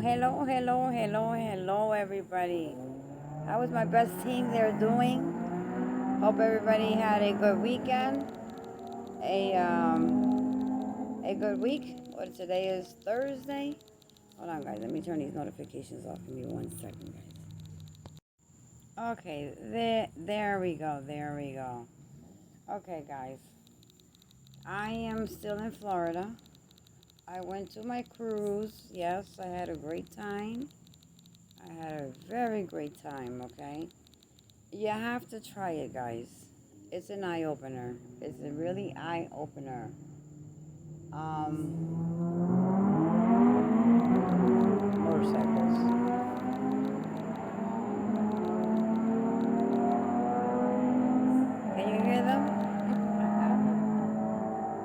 Hello, everybody. How is my best team there doing? Hope everybody had a good weekend, a good week. What today is Thursday. Hold on, guys. Let me turn these notifications off. Give me 1 second, guys. Okay, there we go. There we go. Okay, guys. I am still in Florida. I went to my cruise. Yes, I had a great time. I had a very great time, okay? You have to try it, guys. It's an eye-opener. It's a really eye-opener. Motorcycles. Can you hear them?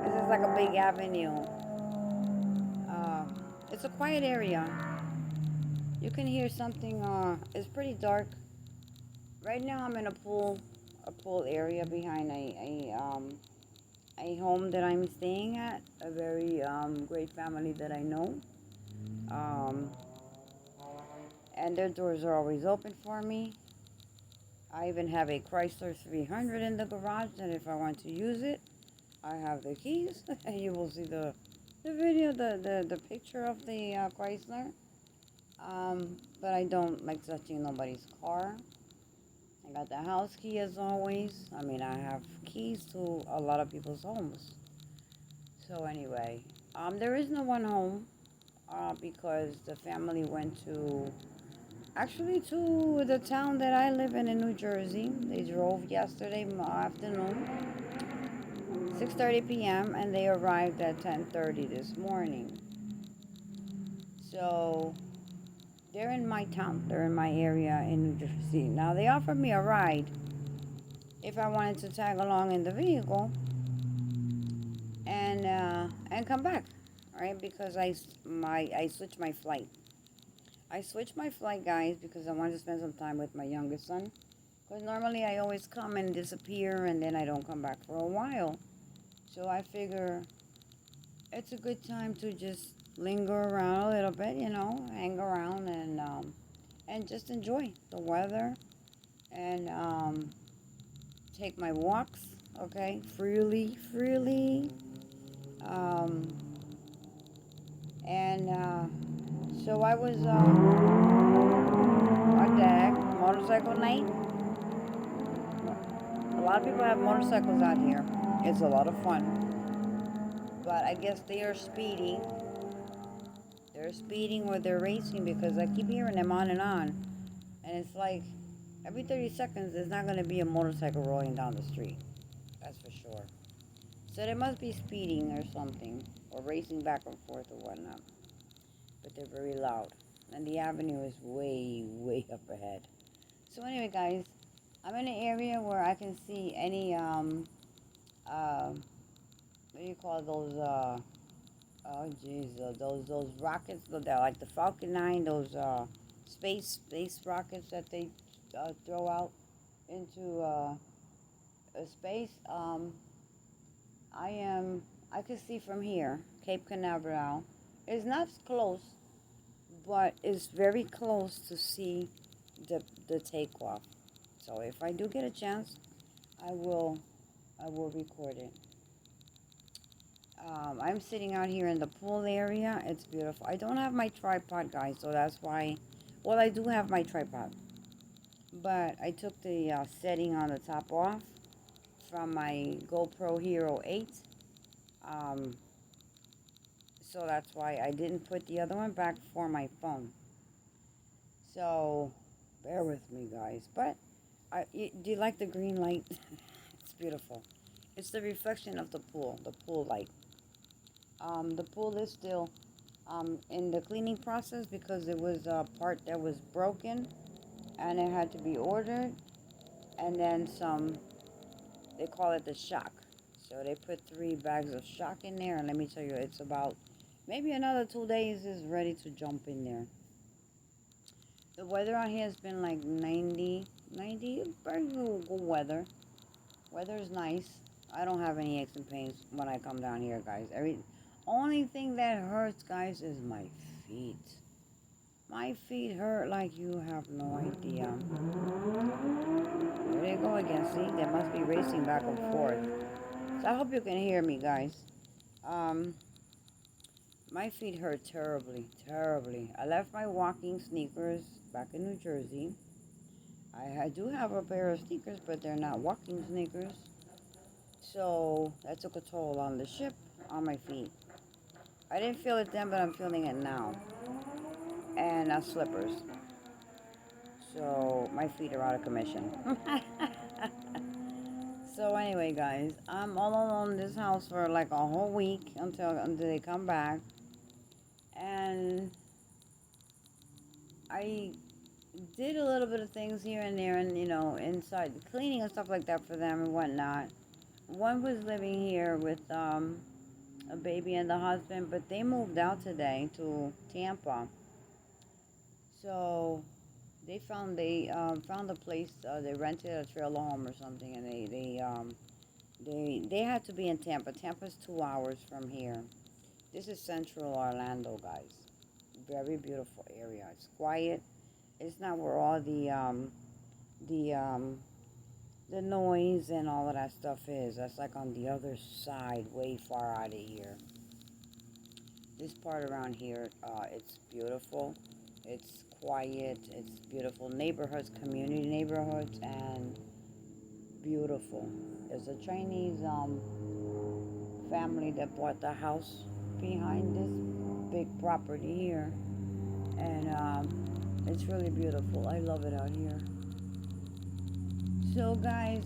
This is like a big avenue. Uh, it's a quiet area. You can hear something, it's pretty dark. Right now I'm in a pool area behind a home that I'm staying at, a very great family that I know. Um, and their doors are always open for me. I even have a Chrysler 300 in the garage, and if I want to use it, I have the keys. And you will see the video, the picture of the Chrysler. But I don't like touching nobody's car. I got the house key as always. I mean, I have keys to a lot of people's homes. So anyway, there is no one home because the family went to the town that I live in New Jersey. They drove yesterday afternoon, 6:30 p.m., and they arrived at 10:30 this morning. So they're in my town. They're in my area in New Jersey. Now they offered me a ride if I wanted to tag along in the vehicle and come back, right? Because I switched my flight. I switched my flight, guys, because I wanted to spend some time with my youngest son. Because normally I always come and disappear, and then I don't come back for a while. So I figure it's a good time to just linger around a little bit, hang around and just enjoy the weather and take my walks, okay, freely. Um, and so I was on deck, motorcycle night. A lot of people have motorcycles out here. It's a lot of fun. But I guess they are speeding. They're speeding or they're racing because I keep hearing them on and on. And it's like every 30 seconds there's not going to be a motorcycle rolling down the street. That's for sure. So they must be speeding or something, or racing back and forth or whatnot. But they're very loud. And the avenue is way up ahead. So anyway, guys, I'm in an area where I can see any, what do you call those, oh jeez, those rockets, they're like the Falcon 9, those space rockets that they throw out into space. I can see from here, Cape Canaveral. It's not close, but it's very close to see the takeoff. So if I do get a chance, I will record it. I'm sitting out here in the pool area. It's beautiful. I don't have my tripod, guys, so that's why. Well, I do have my tripod, but I took the setting on the top off from my GoPro Hero 8. So that's why I didn't put the other one back for my phone. So bear with me, guys. But do you like the green light? It's beautiful. It's the reflection of the pool light. The pool is still in the cleaning process because it was a part that was broken and it had to be ordered. And then they call it the shock. So they put 3 bags of shock in there. And let me tell you, it's about maybe another 2 days is ready to jump in there. The weather out here has been like 90, very good weather. Weather is nice. I don't have any aches and pains when I come down here, guys. Only thing that hurts, guys, is my feet. My feet hurt like you have no idea. There they go again. See, they must be racing back and forth. So I hope you can hear me, guys. Um, my feet hurt terribly, terribly. I left my walking sneakers back in New Jersey. I do have a pair of sneakers, but they're not walking sneakers. So that took a toll on the ship, on my feet. I didn't feel it then, but I'm feeling it now. And slippers. So my feet are out of commission. So anyway, guys, I'm all alone in this house for like a whole week until they come back. And I did a little bit of things here and there, and inside cleaning and stuff like that for them and whatnot. One was living here with a baby and the husband, but they moved out today to Tampa. So they found a place. They rented a trailer home or something, and they had to be in Tampa. Tampa's 2 hours from here. This is central Orlando, guys. Very beautiful area. It's quiet. It's not where all the the noise and all of that stuff is. That's like on the other side, way far out of here. This part around here, it's beautiful. It's quiet. It's beautiful neighborhoods, community neighborhoods, and beautiful. There's a Chinese family that bought the house behind this big property here, and it's really beautiful. I love it out here. So guys,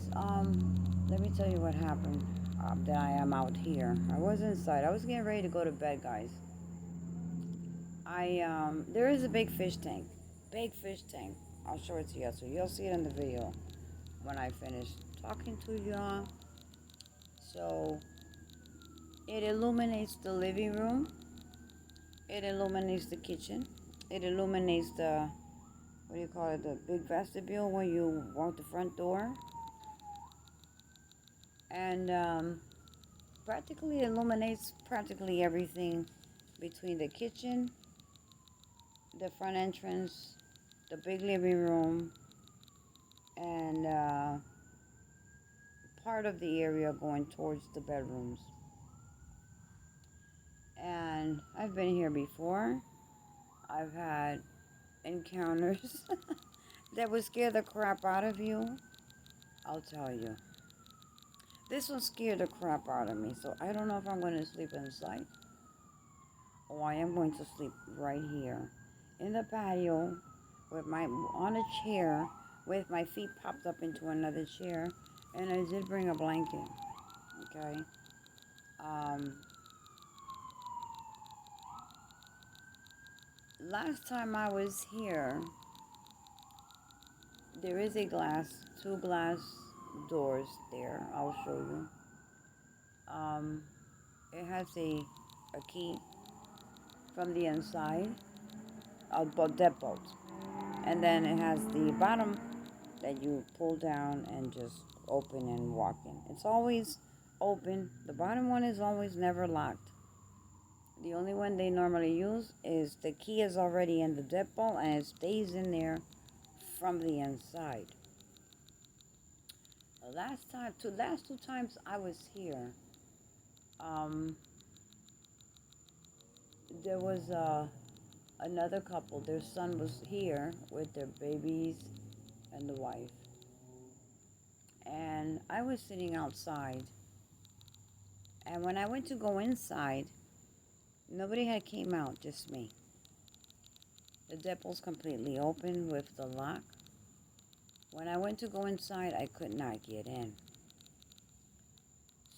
let me tell you what happened. That I am out here. I was inside. I was getting ready to go to bed, guys. There is a big fish tank. Big fish tank. I'll show it to you, so you'll see it in the video when I finish talking to y'all. So it illuminates the living room. It illuminates the kitchen. It illuminates the, what do you call it, the big vestibule where you walk the front door. And practically illuminates practically everything between the kitchen, the front entrance, the big living room, and part of the area going towards the bedrooms. And I've been here before. I've had encounters that would scare the crap out of you. I'll tell you. This one scared the crap out of me, so I don't know if I'm going to sleep inside or I am going to sleep right here in the patio with on a chair with my feet popped up into another chair, and I did bring a blanket. Okay. Last time I was here, there is two glass doors there. I'll show you. It has a key from the inside, a deadbolt, and then it has the bottom that you pull down and just open and walk in. It's always open. The bottom one is always never locked. The only one they normally use is the key is already in the deadbolt and it stays in there from the inside. The last two times I was here, there was another couple. Their son was here with their babies and the wife. And I was sitting outside. And when I went to go inside, nobody had came out, just me. The deadbolt's completely open with the lock. When I went to go inside, I could not get in.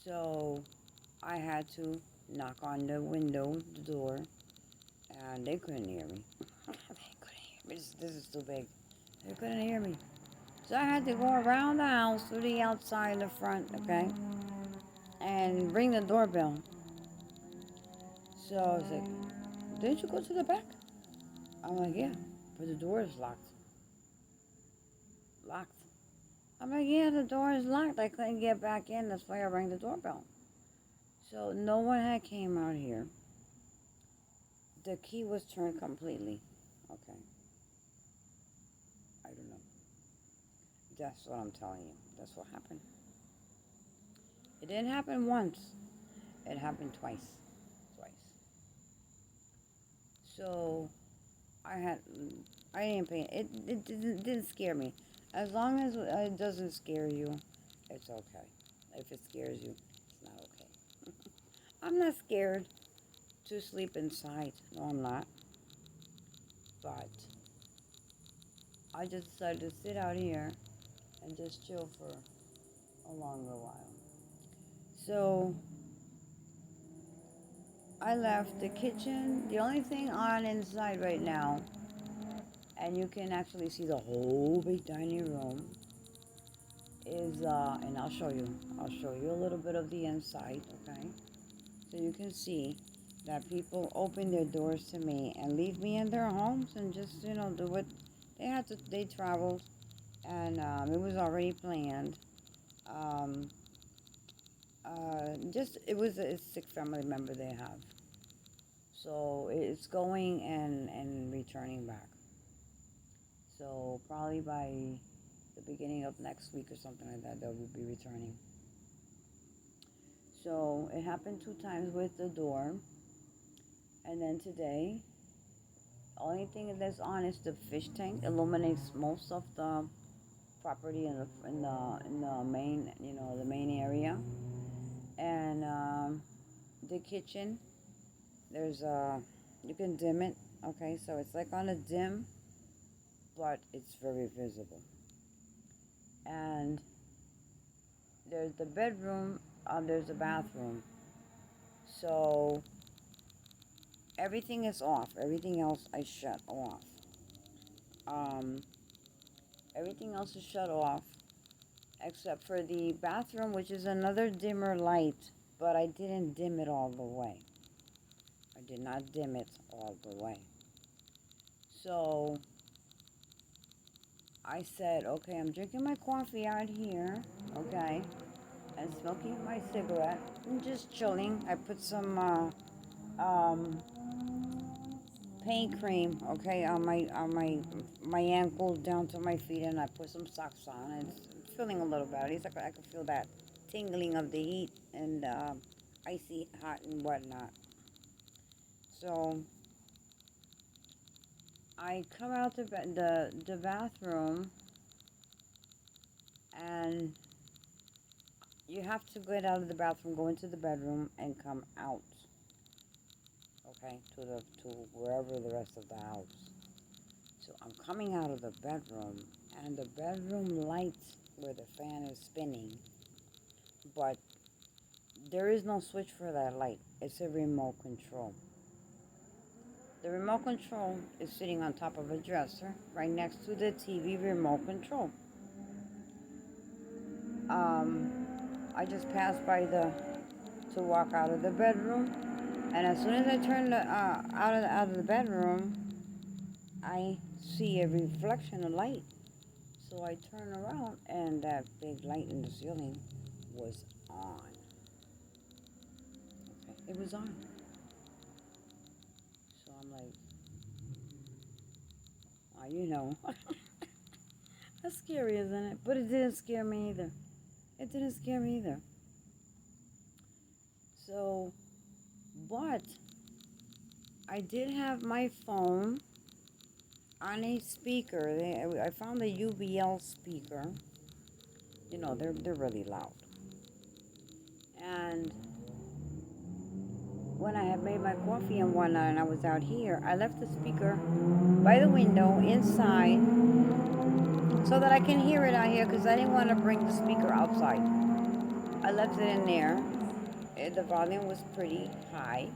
So I had to knock on the window, the door, and they couldn't hear me. They couldn't hear me. This is too big. They couldn't hear me. So I had to go around the house, through the outside and the front, okay, and ring the doorbell. So I was like, didn't you go to the back? I'm like, yeah, but the door is locked. Locked. I'm like, yeah, the door is locked. I couldn't get back in. That's why I rang the doorbell. So no one had came out here. The key was turned completely. Okay, I don't know. That's what I'm telling you. That's what happened. It didn't happen once. It happened twice. Twice. So I had, I didn't pay. It didn't scare me. As long as it doesn't scare you, it's okay. If it scares you, it's not okay. I'm not scared to sleep inside. No, I'm not. But I just decided to sit out here and just chill for a longer while. So I left the kitchen. The only thing on inside right now, and you can actually see the whole big dining room, is, and I'll show you a little bit of the inside, okay? So you can see that people open their doors to me and leave me in their homes and just, do what they had to. They traveled, and it was already planned. Um, just, it was a sick family member they have. So it's going and returning back. So probably by the beginning of next week or something like that, they will be returning. So it happened two times with the door, and then today, only thing that's on is the fish tank. Illuminates most of the property in the main, the main area, and the kitchen. There's you can dim it. Okay, so it's like on a dim, but it's very visible. And there's the bedroom. There's a bathroom. So everything is off. Everything else I shut off. Um, Everything else is shut off except for the bathroom, which is another dimmer light, but I didn't dim it all the way. I did not dim it all the way. So I said, okay, I'm drinking my coffee out here, okay, and smoking my cigarette and just chilling. I put some paint cream, okay, on my ankle down to my feet, and I put some socks on. And it's feeling a little better. At least I could feel that tingling of the heat and icy hot and whatnot. So I come out the bathroom, and you have to get out of the bathroom, go into the bedroom, and come out. Okay, to wherever the rest of the house. So I'm coming out of the bedroom, and the bedroom light where the fan is spinning, but there is no switch for that light. It's a remote control. The remote control is sitting on top of a dresser right next to the TV remote control. Um, I just passed by to walk out of the bedroom, and as soon as I turn out of the bedroom, I see a reflection of light. So I turn around, and that big light in the ceiling was on. Okay, it was on. So I'm like, that's scary, isn't it? But it didn't scare me either. It didn't scare me either. So, but I did have my phone on a speaker. I found a UBL speaker. They're really loud. And when I had made my coffee and whatnot, and I was out here, I left the speaker by the window inside so that I can hear it out here, because I didn't want to bring the speaker outside. I left it in there. The volume was pretty high,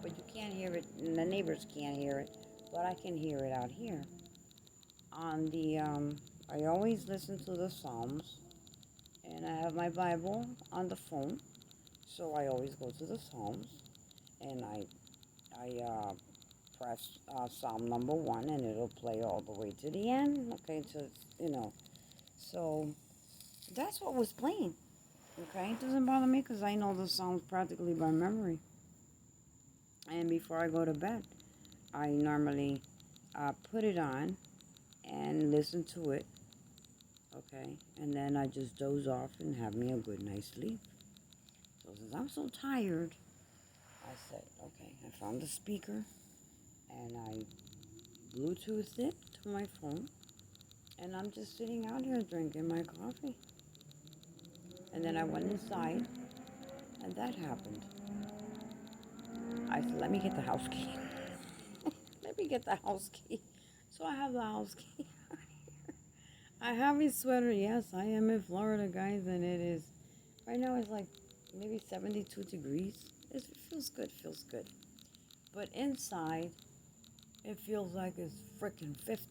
but you can't hear it, and the neighbors can't hear it, but I can hear it out here. I always listen to the Psalms, and I have my Bible on the phone, so I always go to the Psalms, and I press Psalm number 1, and it'll play all the way to the end. Okay, so that's what was playing. Okay, it doesn't bother me because I know the Psalms practically by memory. And before I go to bed, I normally put it on and listen to it, okay? And then I just doze off and have me a good night's sleep. So since I'm so tired, I said, okay, I found the speaker and I Bluetoothed it to my phone. And I'm just sitting out here drinking my coffee. And then I went inside and that happened. I said, let me get the house key. Let me get the house key. So I have the house key. I have a sweater. Yes, I am in Florida, guys, and it is, right now it's like maybe 72 degrees. It feels good, feels good. But inside, it feels like it's freaking 50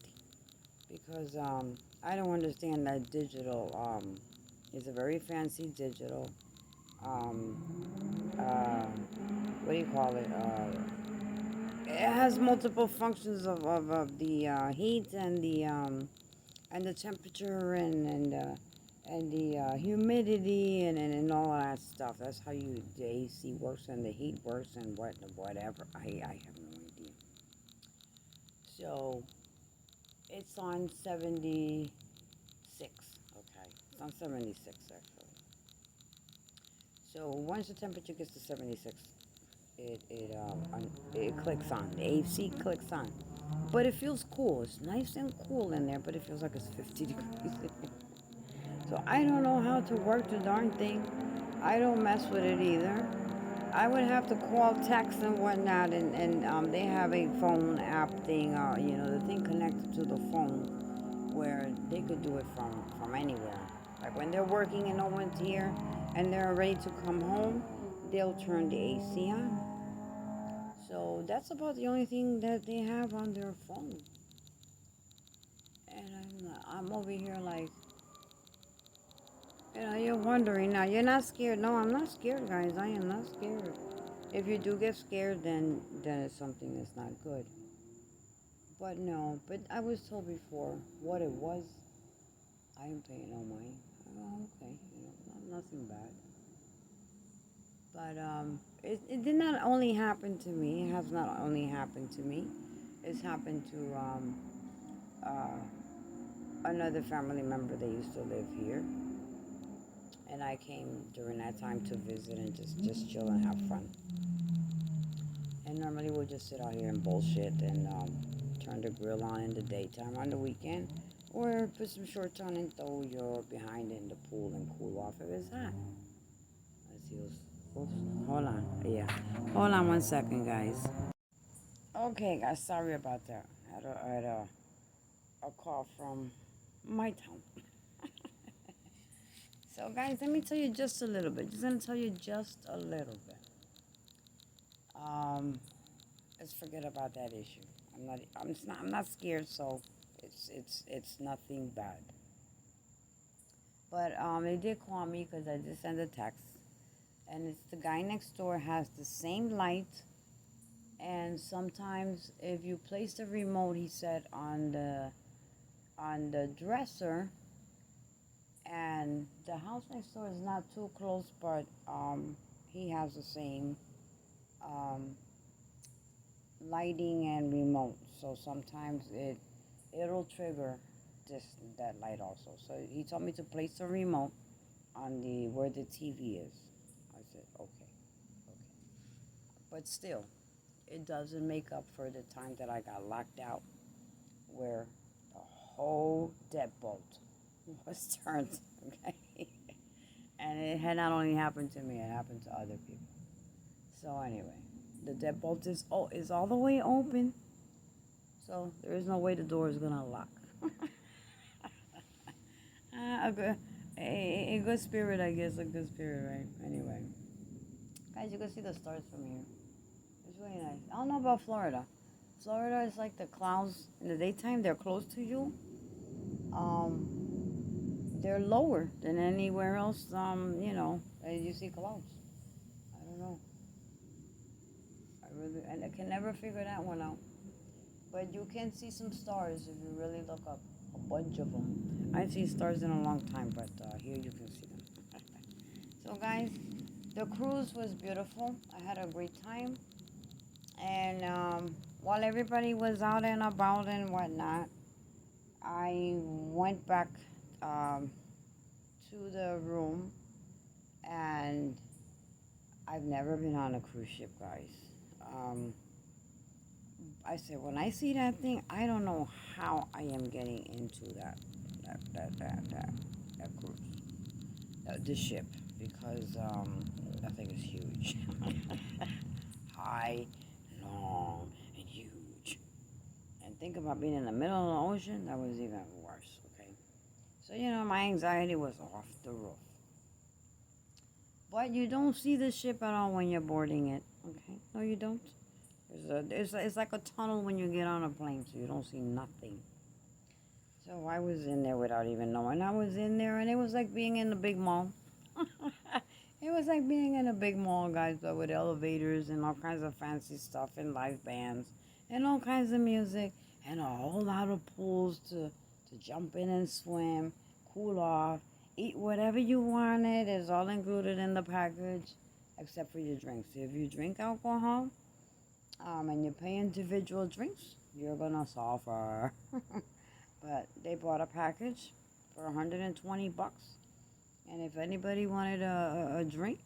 because I don't understand that digital. It's a very fancy digital. Uh, what do you call it? It has multiple functions of the heat and the temperature and the humidity and all of that stuff. That's how the AC works and the heat works and whatever. I have no idea. So it's on 76. Okay, it's on 76 actually. So once the temperature gets to 76, it clicks on. The AC clicks on. But it feels cool. It's nice and cool in there, but it feels like it's 50 degrees. So I don't know how to work the darn thing. I don't mess with it either. I would have to call, text, and whatnot, and they have a phone app thing, the thing connected to the phone where they could do it from anywhere. Like when they're working and no one's here and they're ready to come home, they'll turn the AC on. So that's about the only thing that they have on their phone. And I'm over here like, you're wondering now. You're not scared. No, I'm not scared, guys. I am not scared. If you do get scared, then it's something that's not good. But no, but I was told before what it was. I am paying no mind. Oh, okay, nothing bad. But it did not only happen to me. It has not only happened to me. It's happened to another family member that used to live here, and I came during that time to visit and just chill and have fun. And normally we'll just sit out here and bullshit and turn the grill on in the daytime on the weekend, or put some shorts on and throw your behind in the pool and cool off if it's hot. Let's see. Hold on. Yeah. Hold on 1 second, guys. Okay, guys. Sorry about that. I had a call from my town. So, guys, let me tell you just a little bit. Just gonna tell you just a little bit. Let's forget about that issue. I'm not scared, so it's nothing bad. But they did call me because I just sent a text, and it's the guy next door has the same light, and sometimes if you place the remote, he said on the dresser, and the house next door is not too close, but he has the same um, lighting and remote. So sometimes it'll trigger that light also. So he told me to place the remote on the where the TV is. I said okay. But still, it doesn't make up for the time that I got locked out, where the whole deadbolt was turned. Okay, and it had not only happened to me; it happened to other people. So anyway, the deadbolt is all the way open, so there is no way the door is gonna lock. a good, a good spirit, I guess. A good spirit, right? Anyway, guys, you can see the stars from here. It's really nice. I don't know about Florida. Florida is like the clouds in the daytime. They're close to you. Um, they're lower than anywhere else. As you see clouds. I don't know. And I can never figure that one out. But you can see some stars if you really look up. A bunch of them. I haven't seen stars in a long time, but here you can see them. So guys, the cruise was beautiful. I had a great time. And while everybody was out and about and whatnot, I went back um, to the room, and I've never been on a cruise ship, guys. Um, I said, when I see that thing, I don't know how I am getting into that cruise, the ship, because that thing is huge, high, long, and huge. And think about being in the middle of the ocean. That was even worse. Okay, so my anxiety was off the roof. But you don't see the ship at all when you're boarding it. Okay, no, you don't. It's like a tunnel when you get on a plane, so you don't see nothing. So I was in there without even knowing I was in there, and it was like being in a big mall. It was like being in a big mall, guys, but with elevators and all kinds of fancy stuff and live bands and all kinds of music and a whole lot of pools to jump in and swim, cool off, eat whatever you wanted. It's all included in the package, except for your drinks. If you drink alcohol, and you pay individual drinks, you're gonna suffer. But they bought a package for 120 bucks, and if anybody wanted a drink,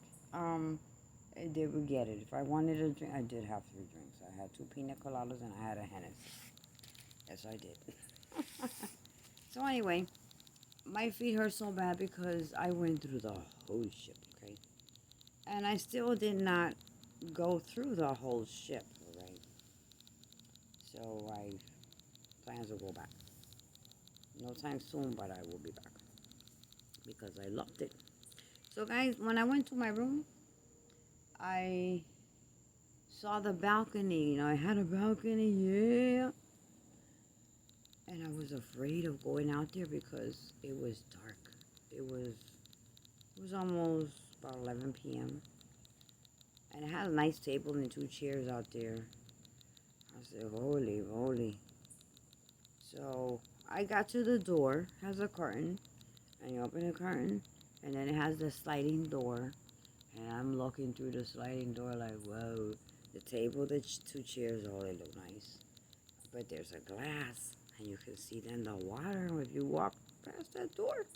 they would get it. If I wanted a drink, I did have 3 drinks. I had 2 pina coladas and I had a Hennessy. Yes, I did. So anyway, my feet hurt so bad because I went through the whole ship, okay? And I still did not go through the whole ship, right? So I plan to go back. No time soon, but I will be back because I loved it. So guys, when I went to my room, I saw the balcony. I had a balcony, yeah. And I was afraid of going out there because it was dark. It was almost about 11 p.m. And it had a nice table and 2 chairs out there. I said, holy moly. So I got to the door, has a curtain, and you open the curtain, and then it has the sliding door, and I'm looking through the sliding door like, whoa, the table, the 2 chairs, oh, they look nice, but there's a glass, and you can see then the water if you walk past that door,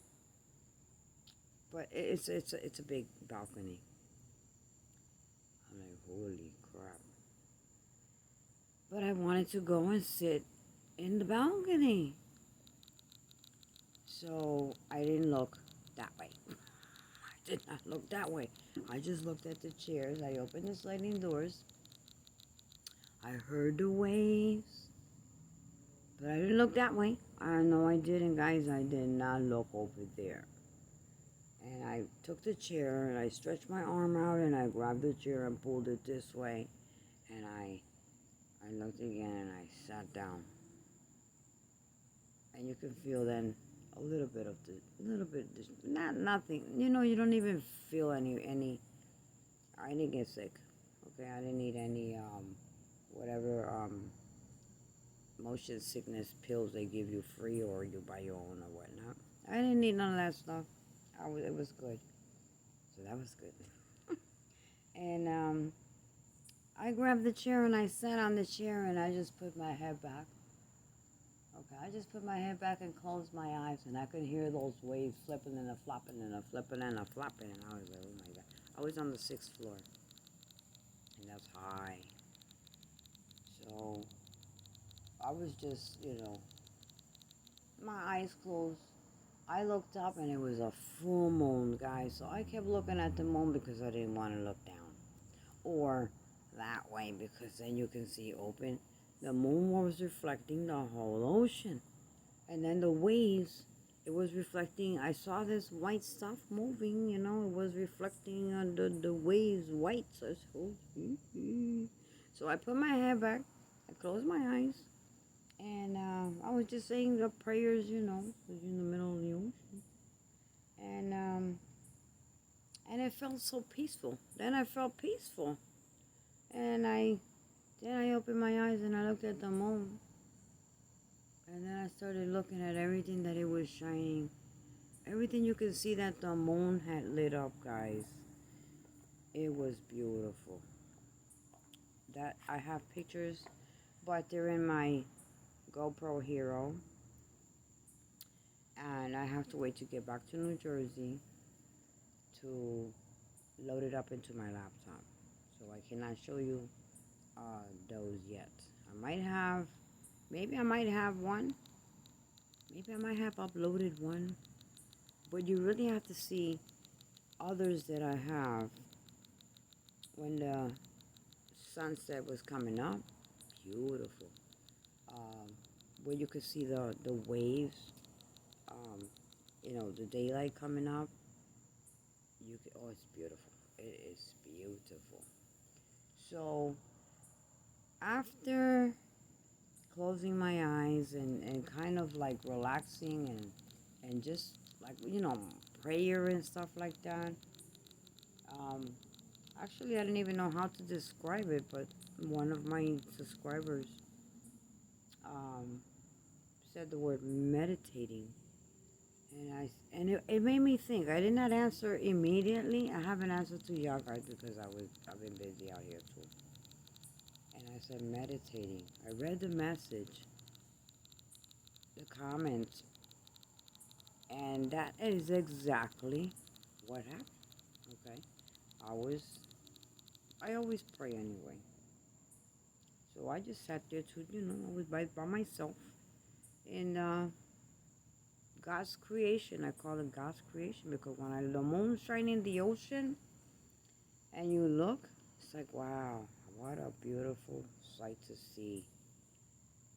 but it's a big balcony. I'm like, holy crap, but I wanted to go and sit in the balcony, so I didn't look that way. Did not look that way. I just looked at the chairs. I opened the sliding doors. I heard the waves, but I didn't look that way. I know I didn't, guys. I did not look over there. And I took the chair and I stretched my arm out and I grabbed the chair and pulled it this way. And I looked again and I sat down. And you can feel then a little bit of nothing. You don't even feel any. I didn't get sick. Okay, I didn't need any whatever motion sickness pills they give you free or you buy your own or whatnot. I didn't need none of that stuff. It was good. So that was good. And I grabbed the chair and I sat on the chair and I just put my head back. Okay, I just put my head back and closed my eyes and I could hear those waves flipping and a flopping and a flipping and a flopping, and I was like, oh my God. I was on the 6th floor and that's high. So I was just, my eyes closed. I looked up and it was a full moon, guys. So I kept looking at the moon because I didn't want to look down. Or that way because then you can see open. The moon was reflecting the whole ocean. And then the waves, it was reflecting. I saw this white stuff moving, it was reflecting on the waves white. So I said, so I put my head back. I closed my eyes. And I was just saying the prayers, was in the middle of the ocean. And it felt so peaceful. Then I felt peaceful. And then I opened my eyes and I looked at the moon. And then I started looking at everything that it was shining. Everything you could see that the moon had lit up, guys. It was beautiful. that I have pictures, but they're in my GoPro Hero, and I have to wait to get back to New Jersey to load it up into my laptop. So I cannot show you those yet. I might have, maybe I might have one. Maybe I might have uploaded one. But you really have to see others that I have when the sunset was coming up. Beautiful. Um, where you could see the waves, um, the daylight coming up. Oh, it's beautiful. It is beautiful. So after closing my eyes and kind of like relaxing and just like, prayer and stuff like that. Um, Actually, I didn't even know how to describe it, but one of my subscribers um, said the word meditating. And it made me think. I did not answer immediately. I haven't answered to y'all guys because I've been busy out here too. And I said meditating. I read the message, the comment, and that is exactly what happened. Okay, I was I always pray anyway. So I just sat there to I was by myself in God's creation. I call it God's creation because when the moon's shining in the ocean and you look, it's like, wow, what a beautiful sight to see.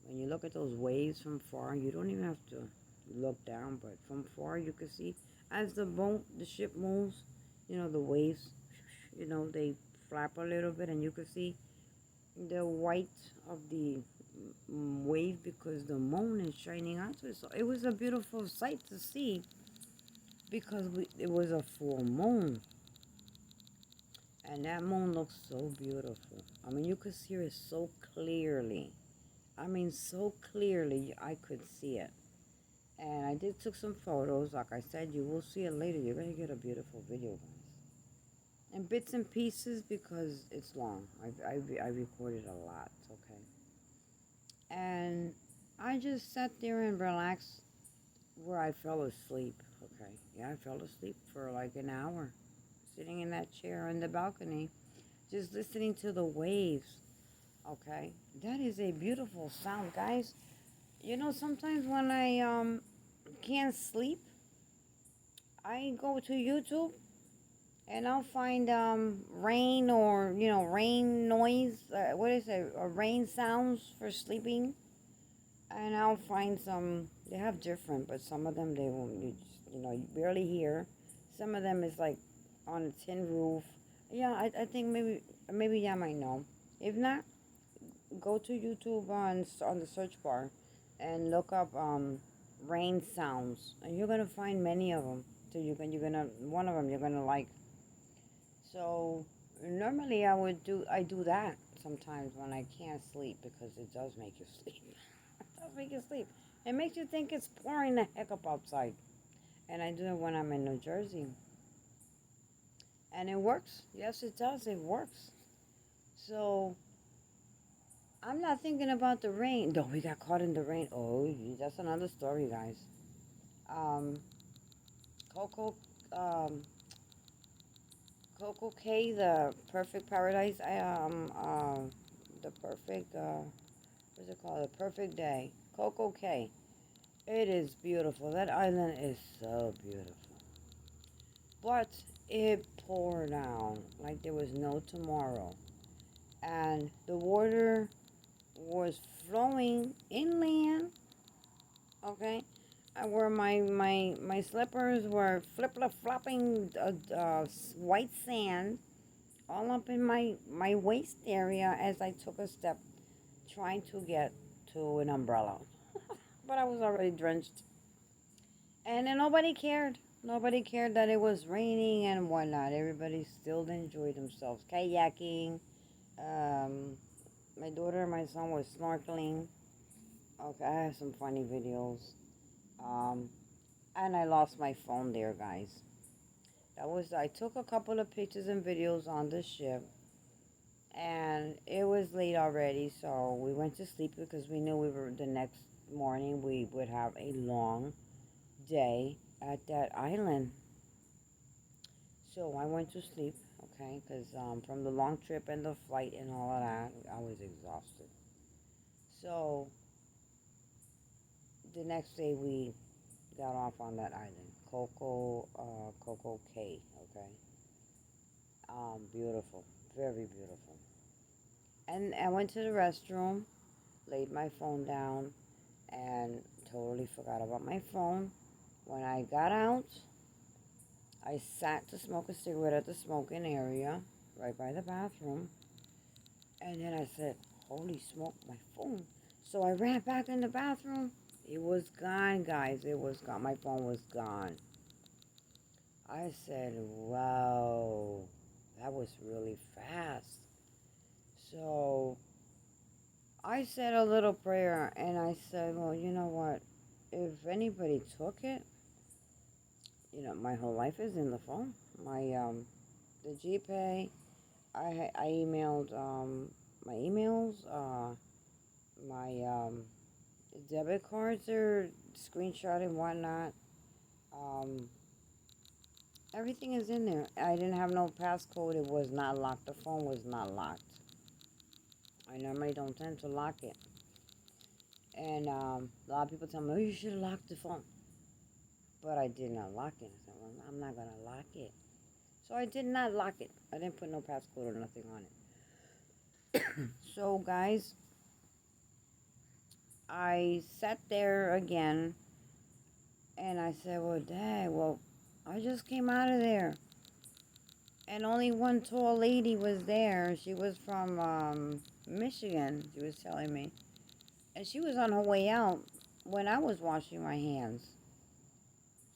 When you look at those waves from far, you don't even have to look down, but from far you can see as the ship moves, the waves, they flap a little bit and you can see the white of the wave because the moon is shining onto it. So it was a beautiful sight to see because it was a full moon. And that moon looks so beautiful. I mean, you could see it so clearly. I mean, so clearly I could see it. And I did took some photos. Like I said, you will see it later. You're going to get a beautiful video, guys. And bits and pieces because it's long. I recorded a lot, okay? And I just sat there and relaxed where I fell asleep, okay? Yeah, I fell asleep for like an hour, sitting in that chair on the balcony, just listening to the waves, okay? That is a beautiful sound, guys. Sometimes when I can't sleep, I go to YouTube and I'll find rain or rain noise. What is it? Or rain sounds for sleeping. And I'll find some. They have different, but some of them they won't. You barely hear. Some of them is like on a tin roof. Yeah, I think maybe y'all might know. If not, go to YouTube on the search bar, and look up rain sounds, and you're gonna find many of them. So you're gonna one of them you're gonna like. So normally I do that sometimes when I can't sleep because it does make you sleep. It does make you sleep. It makes you think it's pouring the heck up outside. And I do it when I'm in New Jersey. And it works. Yes, it does. It works. So I'm not thinking about the rain. No, we got caught in the rain. Oh, that's another story, guys. Um, Coco, um, Coco K, the perfect paradise. The perfect. What's it called? The perfect day. Coco K. It is beautiful. That island is so beautiful. But it poured down like there was no tomorrow. And the water was flowing inland, okay? Where my slippers were flip-flopping white sand all up in my waist area as I took a step trying to get to an umbrella. But I was already drenched. And then nobody cared. Nobody cared that it was raining and whatnot. Everybody still enjoyed themselves. Kayaking. My daughter and my son was snorkeling. Okay, I have some funny videos. Um, and I lost my phone there, guys. I took a couple of pictures and videos on the ship. And it was late already, so we went to sleep because we knew we were the next morning we would have a long day at that island. So I went to sleep, okay, because from the long trip and the flight and all of that, I was exhausted. So the next day we got off on that island, Coco Cay, okay. Beautiful, very beautiful. And I went to the restroom, laid my phone down, and totally forgot about my phone. When I got out, I sat to smoke a cigarette at the smoking area, right by the bathroom, and then I said, holy smoke, my phone. So I ran back in the bathroom. It was gone, guys. It was gone. My phone was gone. I said, wow, that was really fast. So I said a little prayer and I said, well, you know what? If anybody took it, my whole life is in the phone. The GPay, I emailed, my emails, my, debit cards are screenshot and whatnot. Um, Everything is in there. I didn't have no passcode. It was not locked. The phone was not locked. I normally don't tend to lock it. And a lot of people tell me, oh, you should have locked the phone. But I did not lock it. I said, well, I'm not going to lock it. So I did not lock it. I didn't put no passcode or nothing on it. So, guys, I sat there again and I said, well, dang, well, I just came out of there. And only one tall lady was there. She was from Michigan, she was telling me. And she was on her way out when I was washing my hands.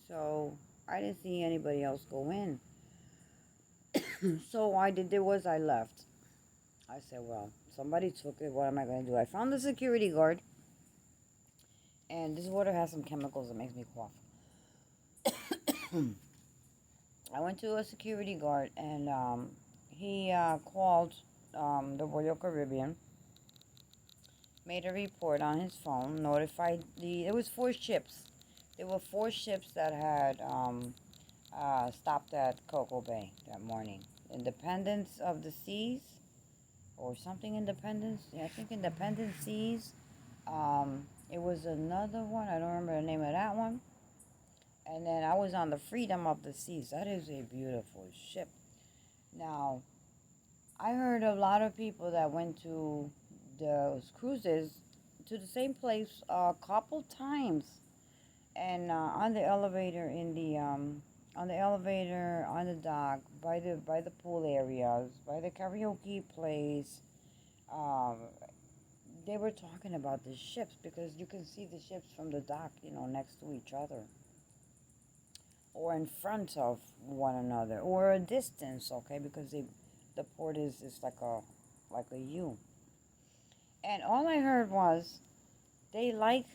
So I didn't see anybody else go in. So I left. I said, well, somebody took it. What am I going to do? I found the security guard. And this water has some chemicals that makes me cough. I went to a security guard and he called the Royal Caribbean, made a report on his phone, notified there was 4 ships. There were 4 ships that had stopped at Coco Bay that morning. Independence of the Seas, or something Independence. Yeah, I think Independence Seas. It was another one. I don't remember the name of that one. And then I was on the Freedom of the Seas. That is a beautiful ship. Now, I heard a lot of people that went to those cruises to the same place a couple times, and on the elevator on the dock, by the pool areas, by the karaoke place, um, they were talking about the ships because you can see the ships from the dock, next to each other, or in front of one another, or a distance, okay, because the port is like a U. And all I heard was they like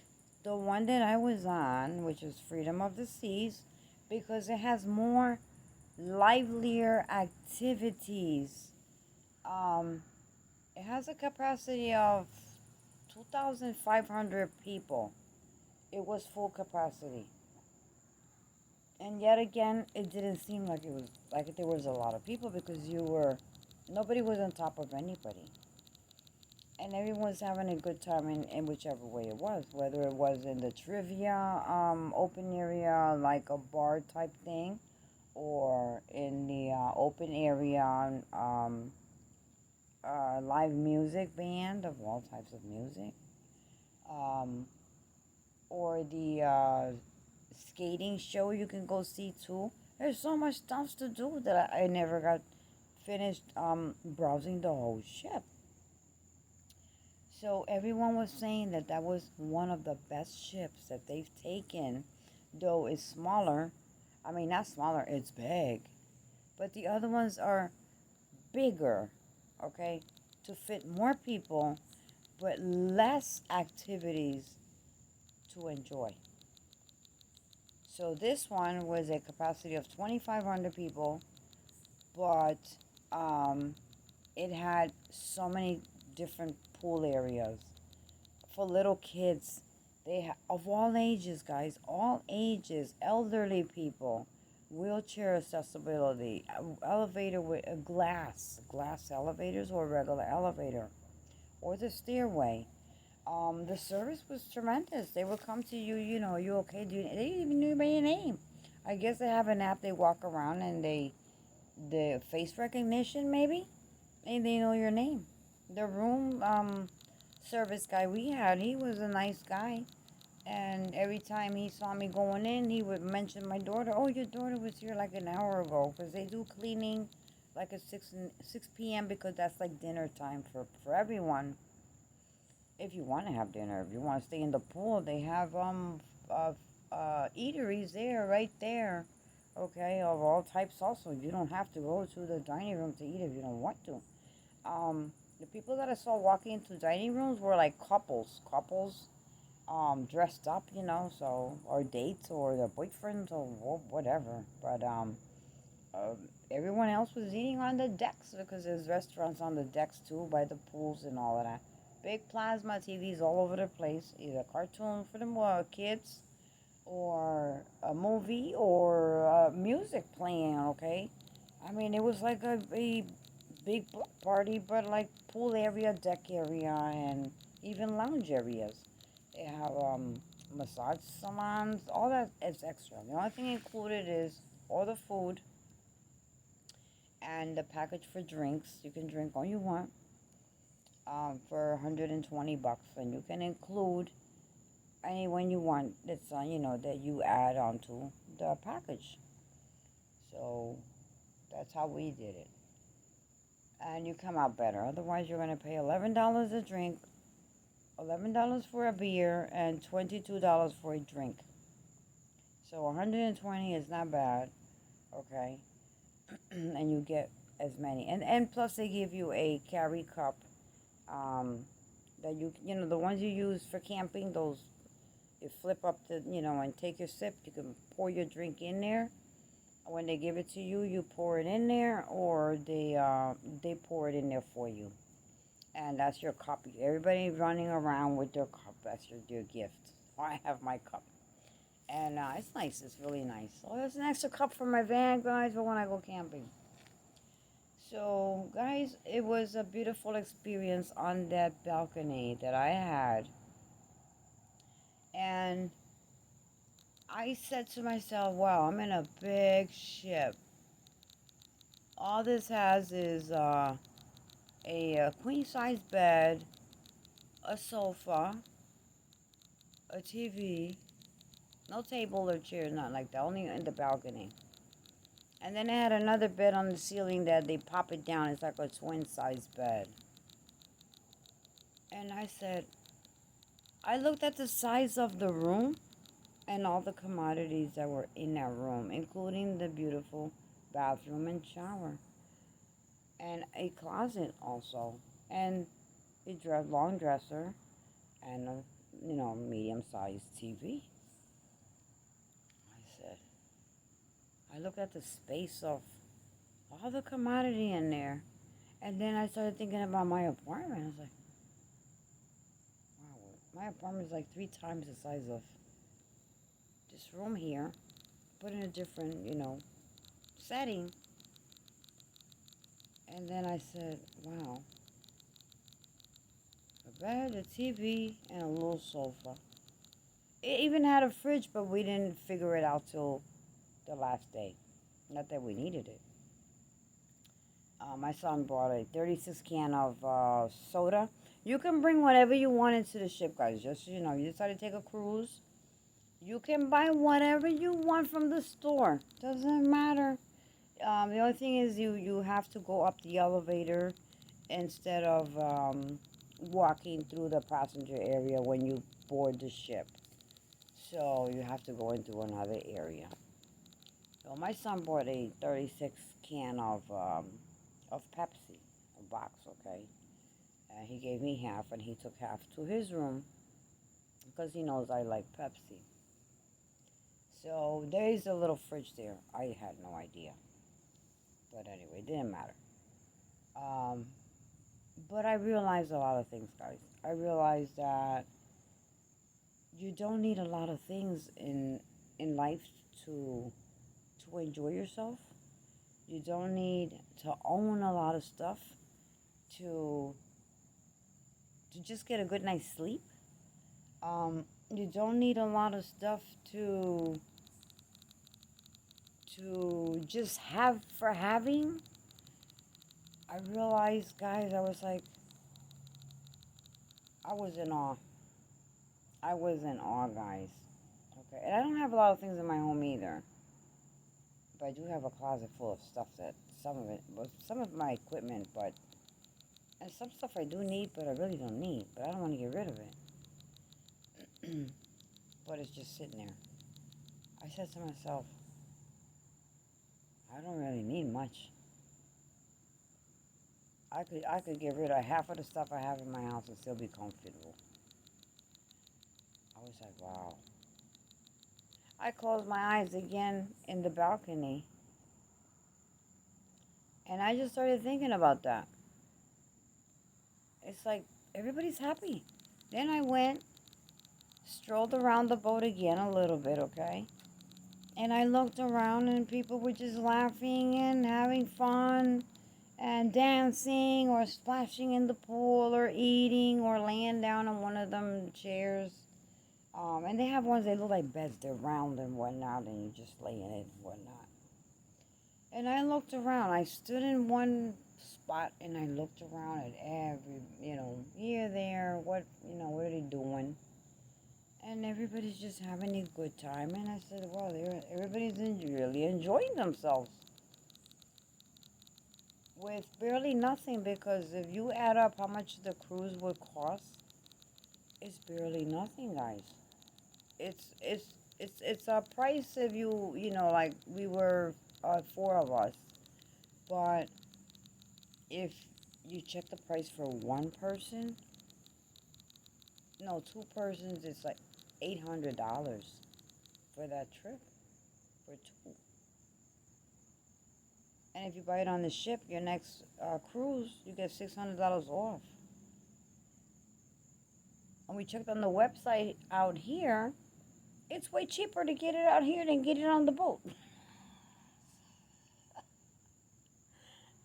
the one that I was on, which is Freedom of the Seas, because it has more livelier activities. Um, it has a capacity of 2,500 people. It was full capacity. And yet again, it didn't seem like it was like there was a lot of people because nobody was on top of anybody. And everyone was having a good time in whichever way it was, whether it was in the trivia open area, like a bar type thing, or in the open area live music band of all types of music, um, or the skating show you can go see too. There's so much stuff to do that I never got finished browsing the whole ship. So everyone was saying that was one of the best ships that they've taken, though it's smaller. I mean, not smaller, it's big. But the other ones are bigger, okay, to fit more people, but less activities to enjoy. So this one was a capacity of 2,500 people, but um, it had so many different pool areas for little kids. They of all ages, guys, all ages, elderly people, wheelchair accessibility, elevator with a glass elevators or regular elevator, or the stairway. The service was tremendous. They would come to you, you okay? They didn't even know your name. I guess they have an app. They walk around and the face recognition maybe, and they know your name. The room service guy we had, he was a nice guy. And every time he saw me going in, he would mention my daughter. Oh, your daughter was here like an hour ago, because they do cleaning like at 6 p.m. because that's like dinner time for everyone. If you want to have dinner, if you want to stay in the pool, they have uh, eateries there, right there. Okay, of all types. Also, you don't have to go to the dining room to eat if you don't want to. The people that I saw walking into dining rooms were like couples dressed up, so, or dates or their boyfriends or whatever. But uh, everyone else was eating on the decks because there's restaurants on the decks too, by the pools and all of that. Big plasma TVs all over the place, either cartoon for the kids or a movie or music playing, okay? I mean, it was like a big block party, but like pool area, deck area, and even lounge areas. They have massage salons, all that is extra. The only thing included is all the food and the package for drinks. You can drink all you want for 120 bucks, and you can include anyone you want that's that you add onto the package. So that's how we did it, and you come out better. Otherwise, you're gonna pay $11 a drink, $11 for a beer, and $22 for a drink. So 120 is not bad, okay? And you get as many, and plus they give you a carry cup, um, that the ones you use for camping. Those you flip up and take your sip. You can pour your drink in there. When they give it to you, you pour it in there, or they pour it in there for you, and that's your cup. Everybody running around with their cup. That's your gift. I have my cup. And it's nice. It's really nice. Oh, there's an extra cup for my van, guys, for when I go camping. So, guys, it was a beautiful experience on that balcony that I had. And I said to myself, wow, I'm in a big ship. All this has is a queen-size bed, a sofa, a TV, no table or chair, not like that, only in the balcony. And then I had another bed on the ceiling that they pop it down. It's like a twin-size bed. And I said, I looked at the size of the room and all the commodities that were in that room, including the beautiful bathroom and shower, and a closet also, and a long dresser, and a medium-sized TV. I said, I looked at the space of all the commodity in there, and then I started thinking about my apartment. I was like, wow, my apartment is like 3 times the size of this room here, put in a different, setting. And then I said, wow, a bed, a TV, and a little sofa. It even had a fridge, but we didn't figure it out till the last day. Not that we needed it. My son brought a 36 can of soda. You can bring whatever you want into the ship, guys. Just, you decide to take a cruise. You can buy whatever you want from the store. Doesn't matter. The only thing is you have to go up the elevator instead of walking through the passenger area when you board the ship. So you have to go into another area. So my son bought a 36 can of Pepsi, a box, okay? And he gave me half, and he took half to his room because he knows I like Pepsi. So there is a little fridge there. I had no idea. But anyway, it didn't matter. But I realized a lot of things, guys. I realized that you don't need a lot of things in life to enjoy yourself. You don't need to own a lot of stuff to just get a good night's sleep. You don't need a lot of stuff to just have for having. I realized, guys, I was like, I was in awe. I was in awe, guys. Okay, and I don't have a lot of things in my home either, but I do have a closet full of stuff that some of my equipment, but and some stuff I do need, but I really don't need. But I don't want to get rid of it. But it's just sitting there. I said to myself, I don't really need much. I could get rid of half of the stuff I have in my house and still be comfortable. I was like, wow. I closed my eyes again in the balcony, and I just started thinking about that. It's like everybody's happy. Then I went, strolled around the boat again a little bit, okay? And I looked around and people were just laughing and having fun and dancing or splashing in the pool or eating or laying down on one of them chairs. And they have ones that look like beds. They're round and whatnot, and you just lay in it and whatnot. And I looked around. I stood in one spot and I looked around at every, here, there, what are they doing? And everybody's just having a good time. And I said, well, everybody's really enjoying themselves with barely nothing, because if you add up how much the cruise would cost, it's barely nothing, guys. It's a price if like we were four of us, but if you check the price for one person, no, two persons, it's like $800 for that trip for two. And if you buy it on the ship, your next cruise, you get $600 off. And we checked on the website out here. It's way cheaper to get it out here than get it on the boat.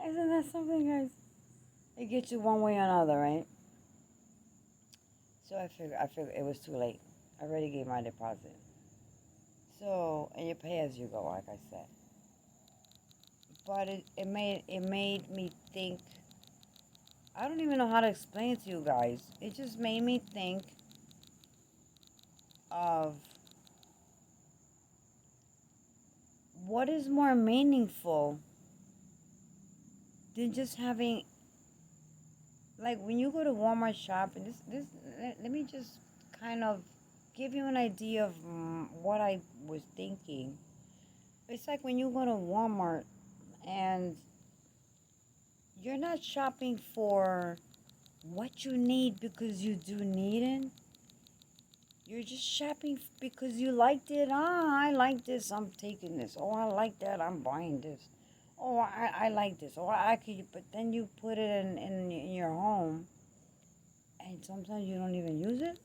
Isn't that something, guys? It gets you one way or another, right? So I figured it was too late. I already gave my deposit. So, and you pay as you go, like I said. But it made me think. I don't even know how to explain it to you guys. It just made me think of what is more meaningful than just having, like, when you go to Walmart shop, and let me just kind of give you an idea of what I was thinking. It's like when you go to Walmart and you're not shopping for what you need because you do need it. You're just shopping because you liked it. I like this, I'm taking this. Oh, I like that, I'm buying this. Oh, I like this. Oh, I could, but then you put it in your home, and sometimes you don't even use it,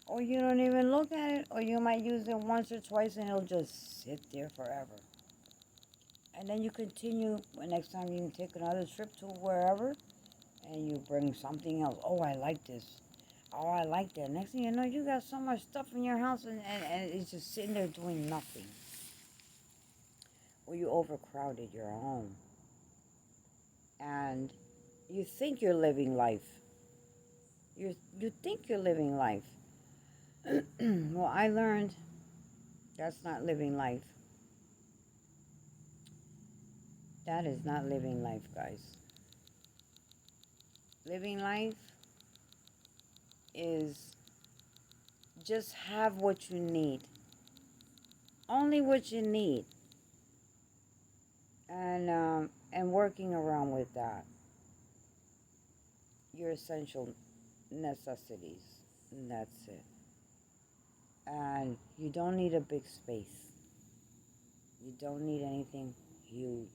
or you don't even look at it, or you might use it once or twice and it'll just sit there forever. And then you continue, next time you take another trip to wherever, and you bring something else. Oh, I like this. Oh, I like that. Next thing you know, you got so much stuff in your house, and it's just sitting there doing nothing. Or you overcrowded your home. And you think you're living life. You think you're living life. Well, I learned that's not living life. That is not living life, guys. Living life is just have what you need. Only what you need. And working around with that. Your essential necessities. And that's it. And you don't need a big space. You don't need anything huge.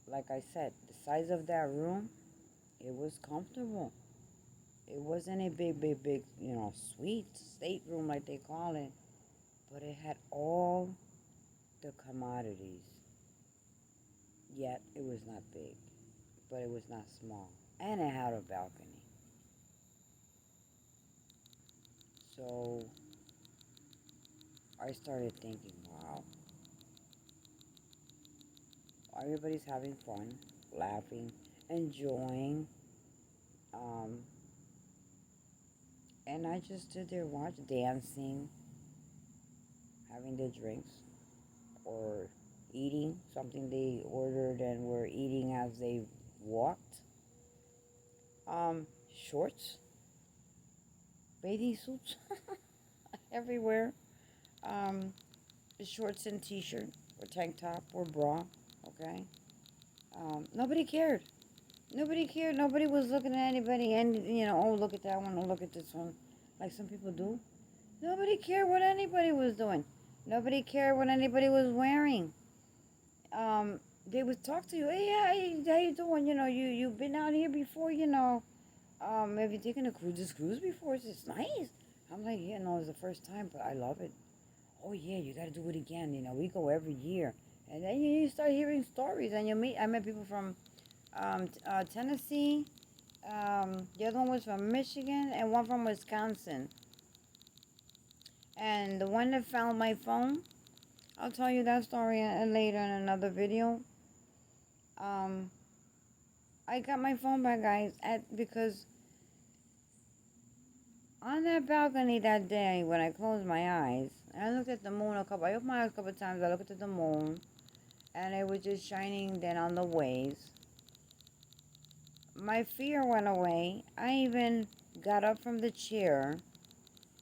Like I said, the size of that room, it was comfortable. It wasn't a big, suite, stateroom like they call it, but it had all the commodities. Yet it was not big, but it was not small. And it had a balcony. So I started thinking, wow, everybody's having fun, laughing, enjoying. Um, and I just stood there, watched, dancing, having their drinks, or eating something they ordered and were eating as they walked. Shorts, bathing suits everywhere. Um, Shorts and t-shirt or tank top or bra. Okay. Nobody cared. Nobody cared. Nobody was looking at anybody and oh, look at that one, oh, look at this one, like some people do. Nobody cared what anybody was doing. Nobody cared what anybody was wearing. They would talk to you. Hey, how you doing? You've been out here before. Have you taken this cruise before? It's nice. I'm like, yeah, no, it's the first time, but I love it. Oh yeah, you got to do it again. We go every year, and then you start hearing stories, and you meet. I met people from Tennessee. The other one was from Michigan, and one from Wisconsin. And the one that found my phone, I'll tell you that story later in another video. Um, I got my phone back, guys, because on that balcony that day when I closed my eyes, I looked at the moon I opened my eyes a couple of times. I looked at the moon, and it was just shining then on the waves. My fear went away. I even got up from the chair,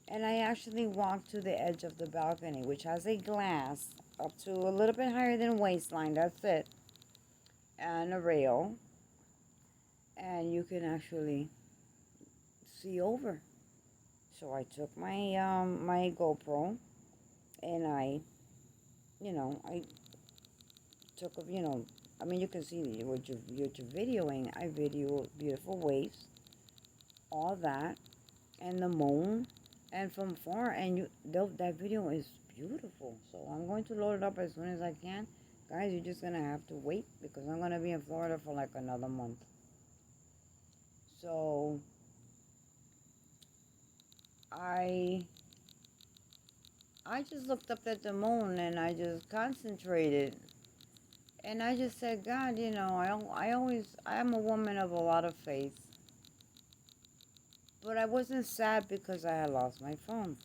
and I actually walked to the edge of the balcony, which has a glass up to a little bit higher than waistline. That's it, and a rail, and you can actually see over. So I took my GoPro, and I took I mean, you can see what you're videoing. I video beautiful waves, all that, and the moon, and from far, and that video is beautiful. So I'm going to load it up as soon as I can. Guys, you're just gonna have to wait because I'm gonna be in Florida for like another month. So I just looked up at the moon and I just concentrated. And I just said, God, I'm a woman of a lot of faith. But I wasn't sad because I had lost my phone.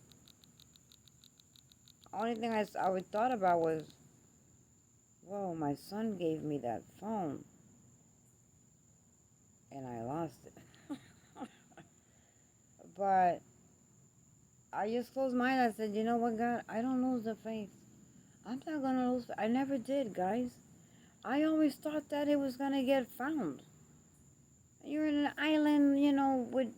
Only thing I would thought about was, whoa, my son gave me that phone. And I lost it. But I just closed my eyes. I said, you know what, God? I don't lose the faith. I'm not going to lose faith. I never did, guys. I always thought that it was going to get found. You're in an island, with,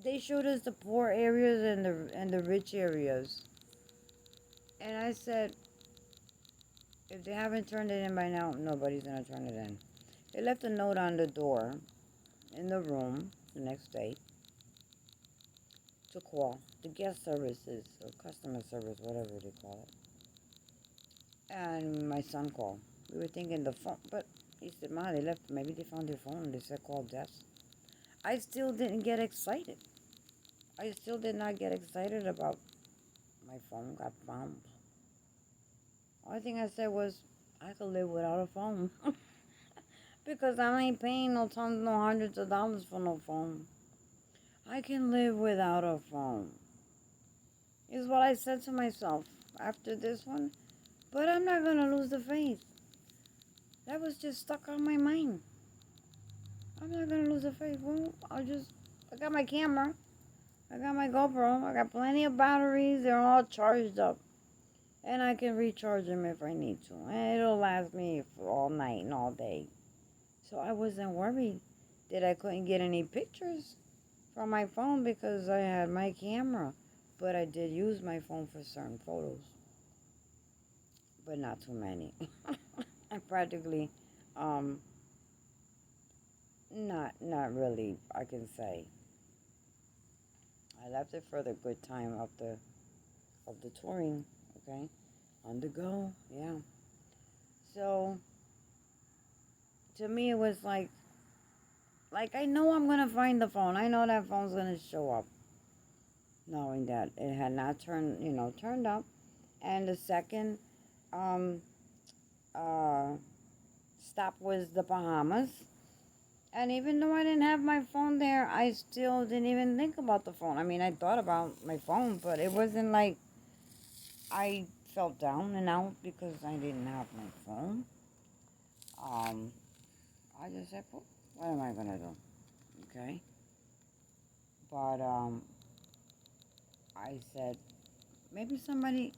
they showed us the poor areas and the rich areas. And I said, if they haven't turned it in by now, nobody's going to turn it in. They left a note on the door in the room the next day to call the guest services or customer service, whatever they call it. And my son called. We were thinking the phone, but he said, Ma, they left, maybe they found their phone. They said call desk. I still didn't get excited. I still did not get excited about my phone got found. Only thing I said was, I could live without a phone. Because I ain't paying no tons, no hundreds of dollars for no phone. I can live without a phone. Is what I said to myself after this one. But I'm not going to lose the faith. That was just stuck on my mind. I'm not going to lose the faith. Well, I got my camera. I got my GoPro. I got plenty of batteries. They're all charged up. And I can recharge them if I need to. And it'll last me for all night and all day. So I wasn't worried that I couldn't get any pictures from my phone because I had my camera. But I did use my phone for certain photos. But not too many. I practically, um, not really. I can say I left it for the good time of the touring. Okay, on the go. Yeah. So to me, it was like I know I'm gonna find the phone. I know that phone's gonna show up, knowing that it had not turned up. And the second um uh stop was the Bahamas. And even though I didn't have my phone there, I still didn't even think about the phone. I mean, I thought about my phone, but it wasn't like I felt down and out because I didn't have my phone. Um, I just said, what am I gonna do? Okay. But I said maybe somebody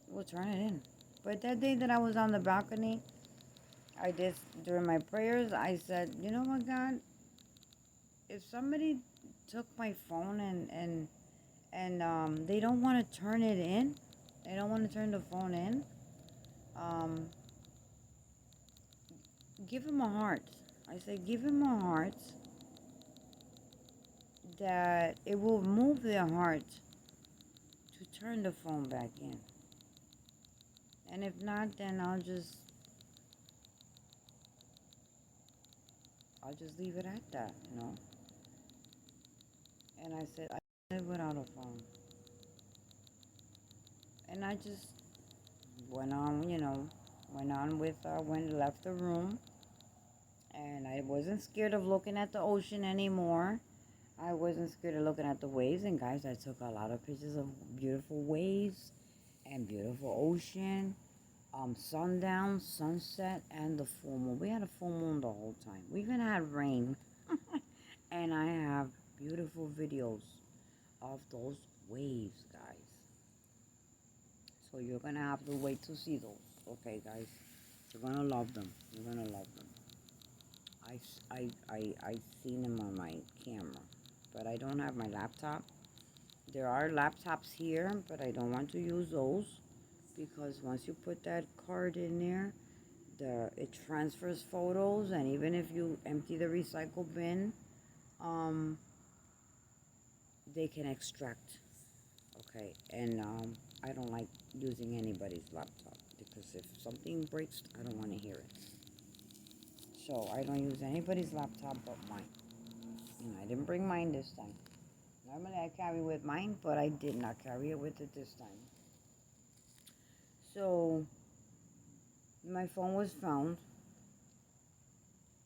will turn it in. But that day that I was on the balcony, I did during my prayers. I said, you know what, God, if somebody took my phone and they don't want to turn it in, they don't want to turn the phone in, um, give him a heart. I said, give him a heart that it will move their heart to turn the phone back in. And if not, then I'll just leave it at that. And I said, I live without a phone. And I just went on, left the room. And I wasn't scared of looking at the ocean anymore. I wasn't scared of looking at the waves. And guys, I took a lot of pictures of beautiful waves and beautiful ocean, sundown, sunset, and the full moon. We had a full moon the whole time. We even had rain. And I have beautiful videos of those waves, guys. So you're going to have to wait to see those. Okay, guys? You're going to love them. You're going to love them. I seen them on my camera, but I don't have my laptop. There are laptops here, but I don't want to use those because once you put that card in there, it transfers photos, and even if you empty the recycle bin, um, they can extract. Okay, and I don't like using anybody's laptop because if something breaks, I don't want to hear it. So I don't use anybody's laptop but mine. And I didn't bring mine this time. Normally I carry with mine, but I did not carry it with it this time. So my phone was found,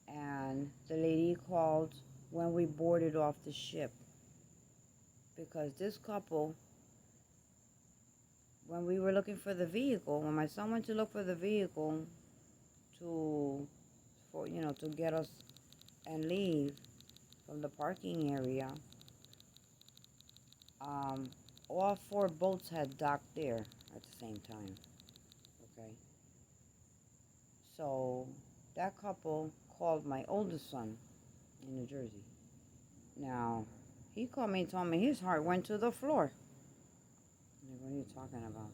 and the lady called when we boarded off the ship because this couple, when we were looking for the vehicle, when my son went to look for the vehicle to get us and leave from the parking area, um, all four boats had docked there at the same time. Okay, so that couple called my oldest son in New Jersey. Now, he called me and told me his heart went to the floor. I'm like, what are you talking about?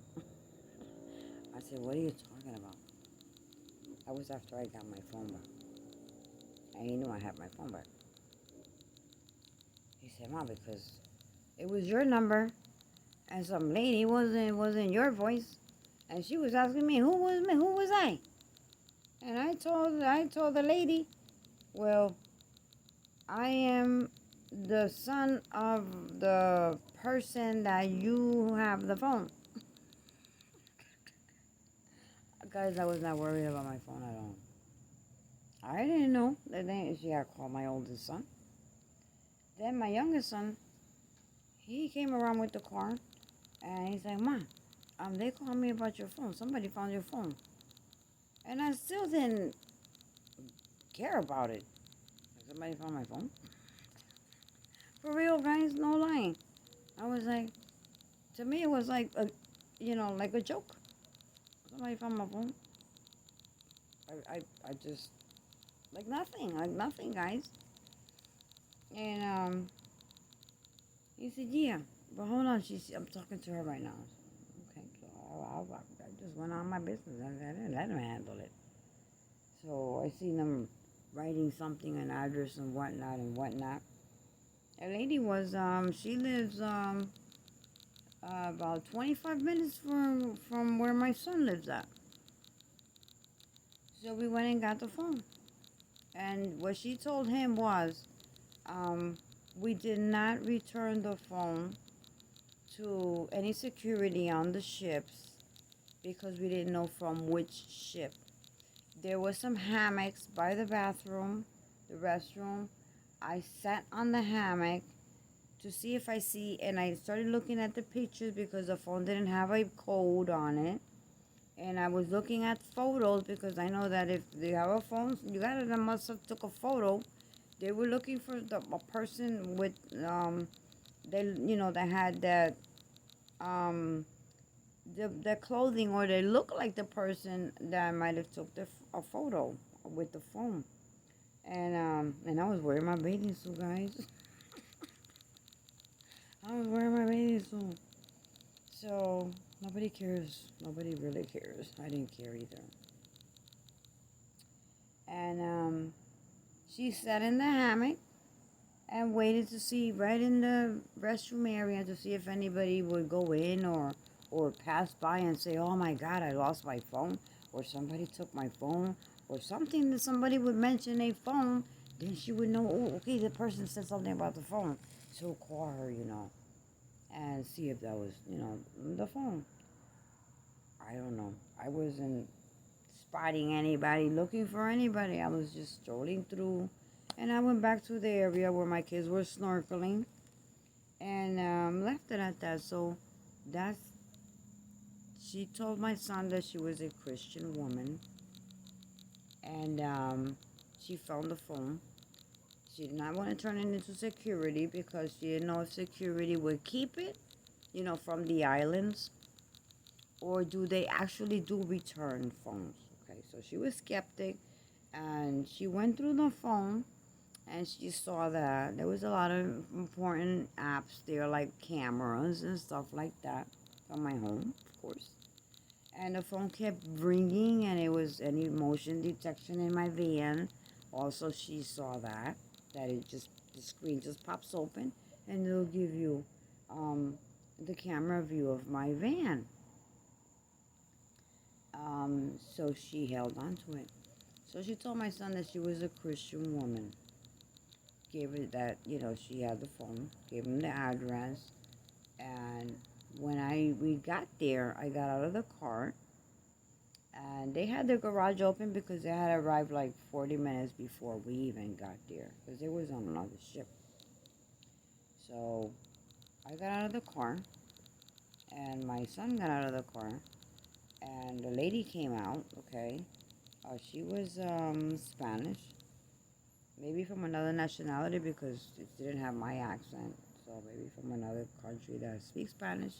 I said, what are you talking about? That was after I got my phone back. And he knew I had my phone back. He said, Mom, because it was your number, and some lady wasn't your voice, and she was asking me who was me, who was I? And I told the lady, well, I am the son of the person that you have the phone. Guys, I was not worried about my phone at all. I didn't know that she had called my oldest son. Then my youngest son, he came around with the car, and he's like, Mom, they called me about your phone. Somebody found your phone. And I still didn't care about it. Somebody found my phone? For real, guys, no lying. I was like, to me, it was like like a joke. Somebody found my phone. I just, like nothing, guys. And, he said, yeah, but hold on, I'm talking to her right now. Okay, so I just went on my business. I let him handle it. So I seen them writing something, an address and whatnot and whatnot. A lady was, she lives, about 25 minutes from where my son lives at. So we went and got the phone. And what she told him was, um, we did not return the phone to any security on the ships because we didn't know from which ship. There was some hammocks by the bathroom, the restroom. I sat on the hammock to see if I see, and I started looking at the pictures because the phone didn't have a code on it. And I was looking at photos because I know that if they have a phone, you gotta, they must have took a photo. They were looking for a person with, that had that, um, the clothing, or they look like the person that might have took a photo with the phone. And I was wearing my bathing suit, guys. I was wearing my bathing suit. So nobody cares. Nobody really cares. I didn't care either. And she sat in the hammock and waited to see right in the restroom area to see if anybody would go in or pass by and say, "Oh my God, I lost my phone," or somebody took my phone, or something that somebody would mention a phone. Then she would know, oh, okay, the person said something about the phone. So call her, and see if that was, the phone. I don't know. I wasn't spotting anybody, looking for anybody. I was just strolling through, and I went back to the area where my kids were snorkeling, and left it at that. So that's she told my son that she was a Christian woman, and she found the phone. She did not want to turn it into security because she didn't know if security would keep it, from the islands, or do they actually do return phones. Okay, so she was skeptic, and she went through the phone, and she saw that there was a lot of important apps there, like cameras and stuff like that, from my home, of course. And the phone kept ringing, and it was any motion detection in my van. Also, she saw that the screen just pops open, and it'll give you the camera view of my van. So she held on to it. So she told my son that she was a Christian woman. Gave it that, she had the phone, gave him the address. And when we got there, I got out of the car, and they had the garage open because they had arrived like 40 minutes before we even got there because it was on another ship. So I got out of the car, and my son got out of the car, and the lady came out, okay. She was Spanish, maybe from another nationality because it didn't have my accent. So maybe from another country that speaks Spanish.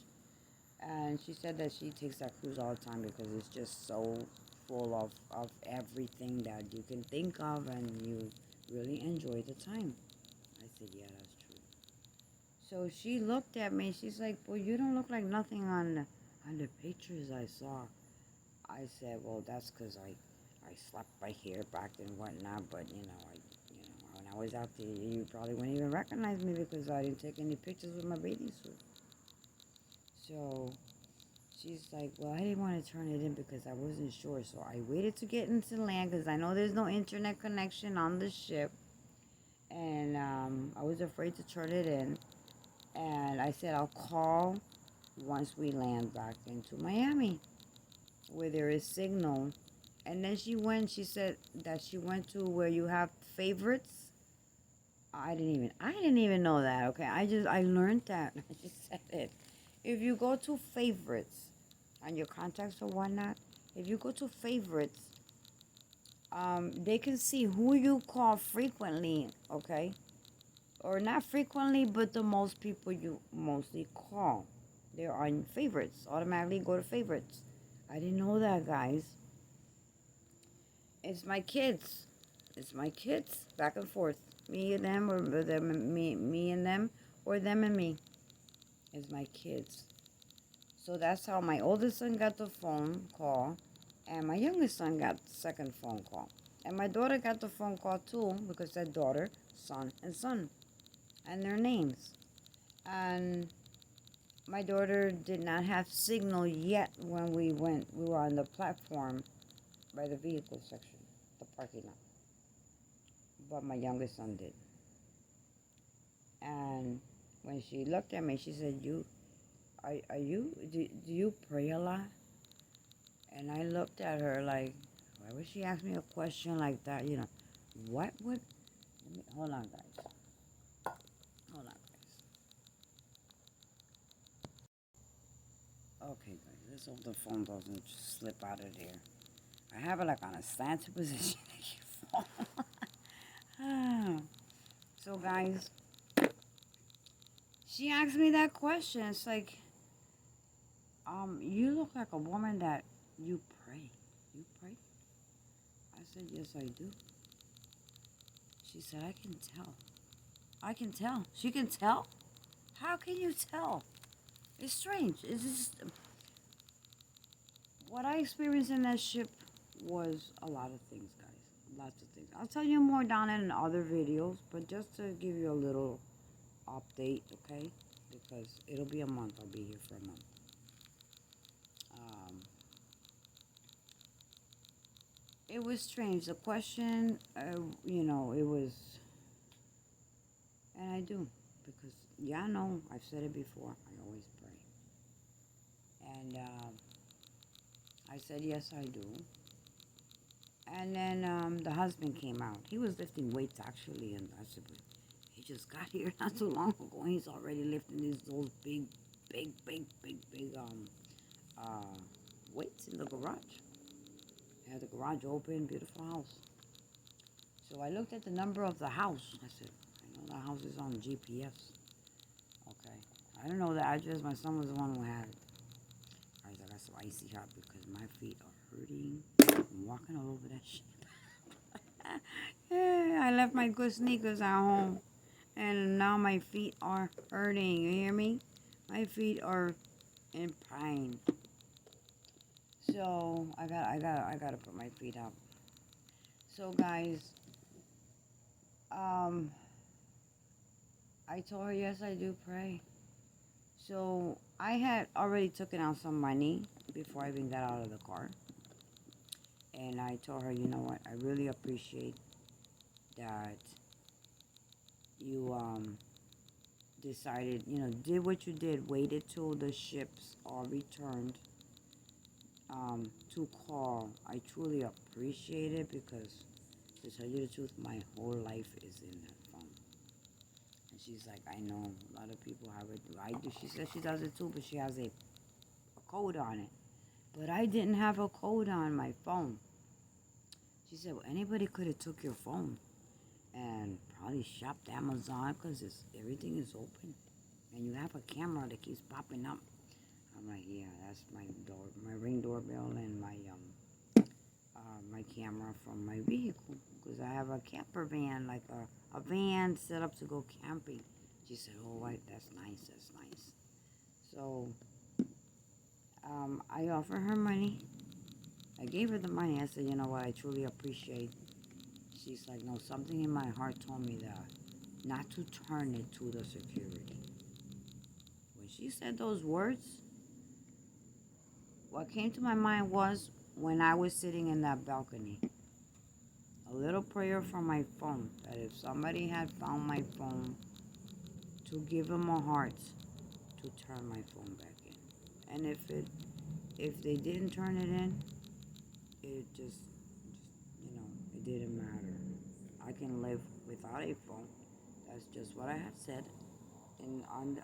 And she said that she takes that cruise all the time because it's just so full of everything that you can think of, and you really enjoy the time. I said, yeah, that's true. So she looked at me. She's like, well, you don't look like nothing on the pictures I saw. I said, well, that's because I slapped my hair back and whatnot, but when I was out there, you probably wouldn't even recognize me because I didn't take any pictures with my bathing suit. So she's like, well, I didn't want to turn it in because I wasn't sure, so I waited to get into land because I know there's no internet connection on the ship, and I was afraid to turn it in, and I said I'll call once we land back into Miami where there is signal. And then she said that she went to where you have favorites. I didn't even know that, okay? I learned that. I just said it. If you go to favorites on your contacts or whatnot, if you go to favorites, they can see who you call frequently, okay? Or not frequently, but the most people you mostly call. They're on favorites. Automatically go to favorites. I didn't know that, guys. It's my kids. It's my kids. Back and forth. Me and them, or them and me and them, or them and me. It's my kids. So that's how my oldest son got the phone call, and my youngest son got the second phone call. And my daughter got the phone call too because that daughter, son, and son, and their names. And my daughter did not have signal yet when we went. We were on the platform by the vehicle section, the parking lot. But my youngest son did. And when she looked at me, she said, do you pray a lot? And I looked at her like, why would she ask me a question like that? What would, hold on, guys. Hold on, guys. Okay, guys, let's hope the phone doesn't just slip out of there. I have it like on a slanted position. So, guys, she asked me that question. It's like, you look like a woman that you pray. You pray? I said, yes, I do. She said, I can tell. I can tell. She can tell? How can you tell? It's strange. It's just, what I experienced in that ship was a lot of things, guys. Lots of things. I'll tell you more down in other videos, but just to give you a little update, okay? Because it'll be a month. I'll be here for a month. It was strange. The question, it was, and I do, because, yeah, I know, I've said it before, I always pray. And I said, yes, I do. And then the husband came out. He was lifting weights, actually, and I said, but he just got here not too long ago, and he's already lifting those big weights in the garage. I had the garage open, beautiful house. So I looked at the number of the house. I said, I know the house is on GPS. Okay. I don't know the address. My son was the one who had it. Guys, I got some icy hot because my feet are hurting. I'm walking all over that shit. Yeah, I left my good sneakers at home. And now my feet are hurting. You hear me? My feet are in pain. So I gotta put my feet up. So guys, I told her, yes, I do pray. So I had already taken out some money before I even got out of the car. And I told her, you know what, I really appreciate that you decided, did what you did, waited till the ships all returned to call. I truly appreciate it because, to tell you the truth, my whole life is in that phone. And she's like, I know a lot of people have it. I do. She says she does it too, but she has a code on it. But I didn't have a code on my phone. She said, well, anybody could have took your phone and probably shopped Amazon because everything is open. And you have a camera that keeps popping up. I'm like, yeah, that's my Ring doorbell and my camera from my vehicle, because I have a camper van, like a van set up to go camping. She said, oh, right, that's nice. So I offered her money. I gave her the money. I said, you know what, I truly appreciate. She's like, no, something in my heart told me that not to turn it to the security. When she said those words, what came to my mind was when I was sitting in that balcony. A little prayer from my phone, that if somebody had found my phone, to give them a heart to turn my phone back in. And if they didn't turn it in, it just it didn't matter. I can live without a phone. That's just what I had said on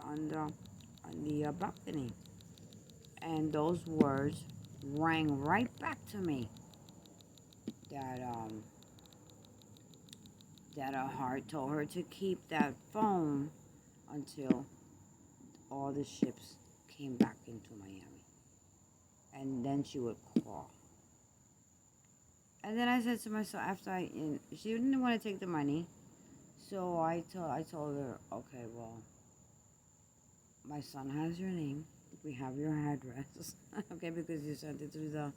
the balcony. And those words rang right back to me. That a heart told her to keep that phone until all the ships came back into Miami. And then she would call. And then I said to myself, she didn't want to take the money, so I told her, okay, well, my son has your name, we have your address, okay, because you sent it through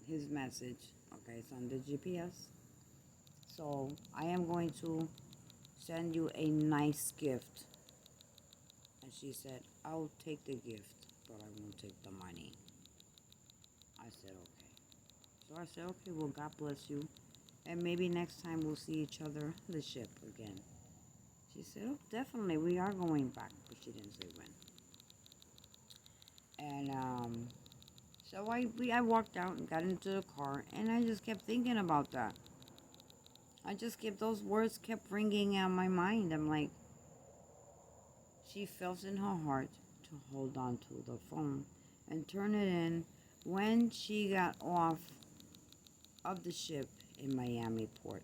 his message Okay, it's on the GPS. So I am going to send you a nice gift. And she said, I'll take the gift, but I won't take the money. I said, okay. So I said, okay, well, God bless you. And maybe next time we'll see each other on the ship again. She said, oh, definitely, we are going back. But she didn't say when. And so I walked out and got into the car. And I just kept thinking about that. Those words kept ringing out my mind. I'm like, she felt in her heart to hold on to the phone and turn it in when she got off of the ship in Miami port.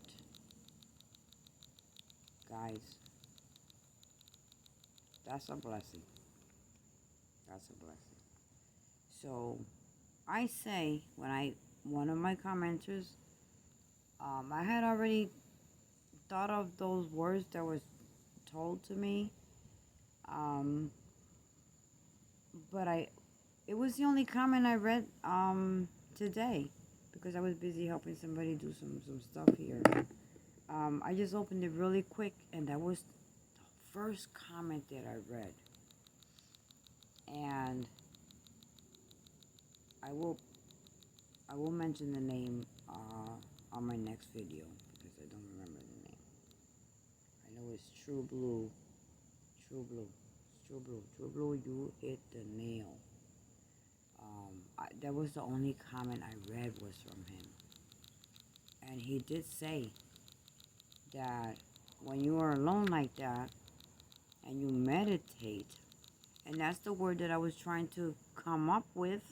Guys, that's a blessing. That's a blessing. So I say, one of my commenters, I had already thought of those words that was told to me, but it was the only comment I read today because I was busy helping somebody do some stuff here. I just opened it really quick, and that was the first comment that I read. And I will mention the name on my next video because I don't remember the name. I know it's True Blue. True Blue. True Blue. True Blue, you hit the nail. That was the only comment I read was from him. And he did say that when you are alone like that and you meditate, and that's the word that I was trying to come up with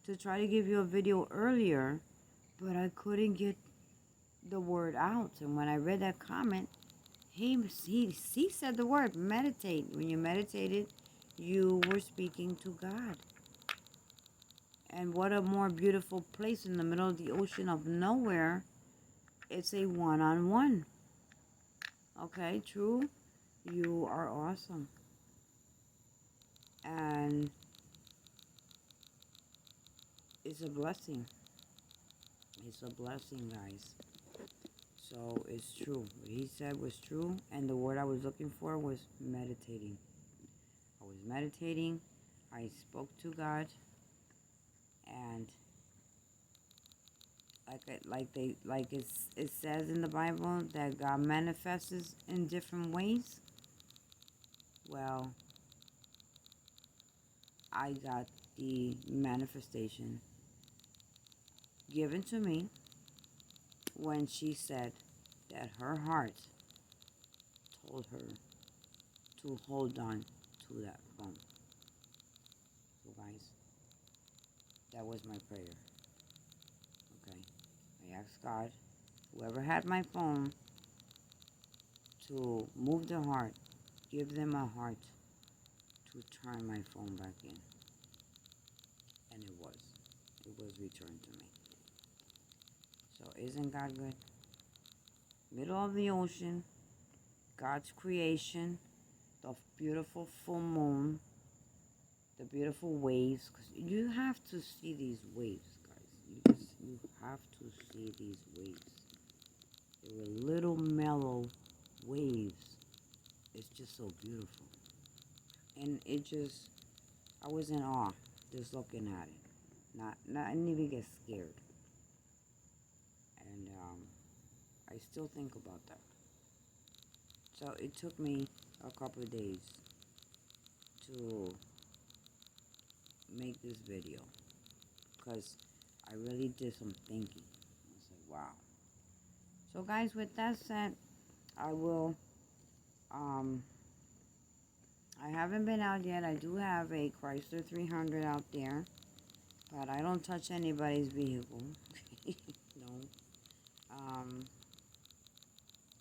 to try to give you a video earlier, but I couldn't get the word out. And when I read that comment, he said the word meditate. When you meditated, you were speaking to God. And what a more beautiful place in the middle of the ocean of nowhere. It's a one-on-one. Okay, True, you are awesome. And it's a blessing. It's a blessing, guys. So it's true. What he said was true, and the word I was looking for was meditating. I was meditating. I spoke to God, and it says in the Bible that God manifests in different ways. Well, I got the manifestation given to me when she said that her heart told her to hold on to that phone. So guys, that was my prayer. Okay. I asked God, whoever had my phone, to move their heart, give them a heart to turn my phone back in. And it was. It was returned to me. So isn't God good? Middle of the ocean, God's creation, the beautiful full moon, the beautiful waves. Because you have to see these waves, guys. You have to see these waves. They were little mellow waves. It's just so beautiful. And I was in awe just looking at it. I didn't even get scared. And I still think about that. So it took me a couple of days to make this video because I really did some thinking. I was like, wow. So guys, with that said, I will, I haven't been out yet. I do have a Chrysler 300 out there, but I don't touch anybody's vehicle. No.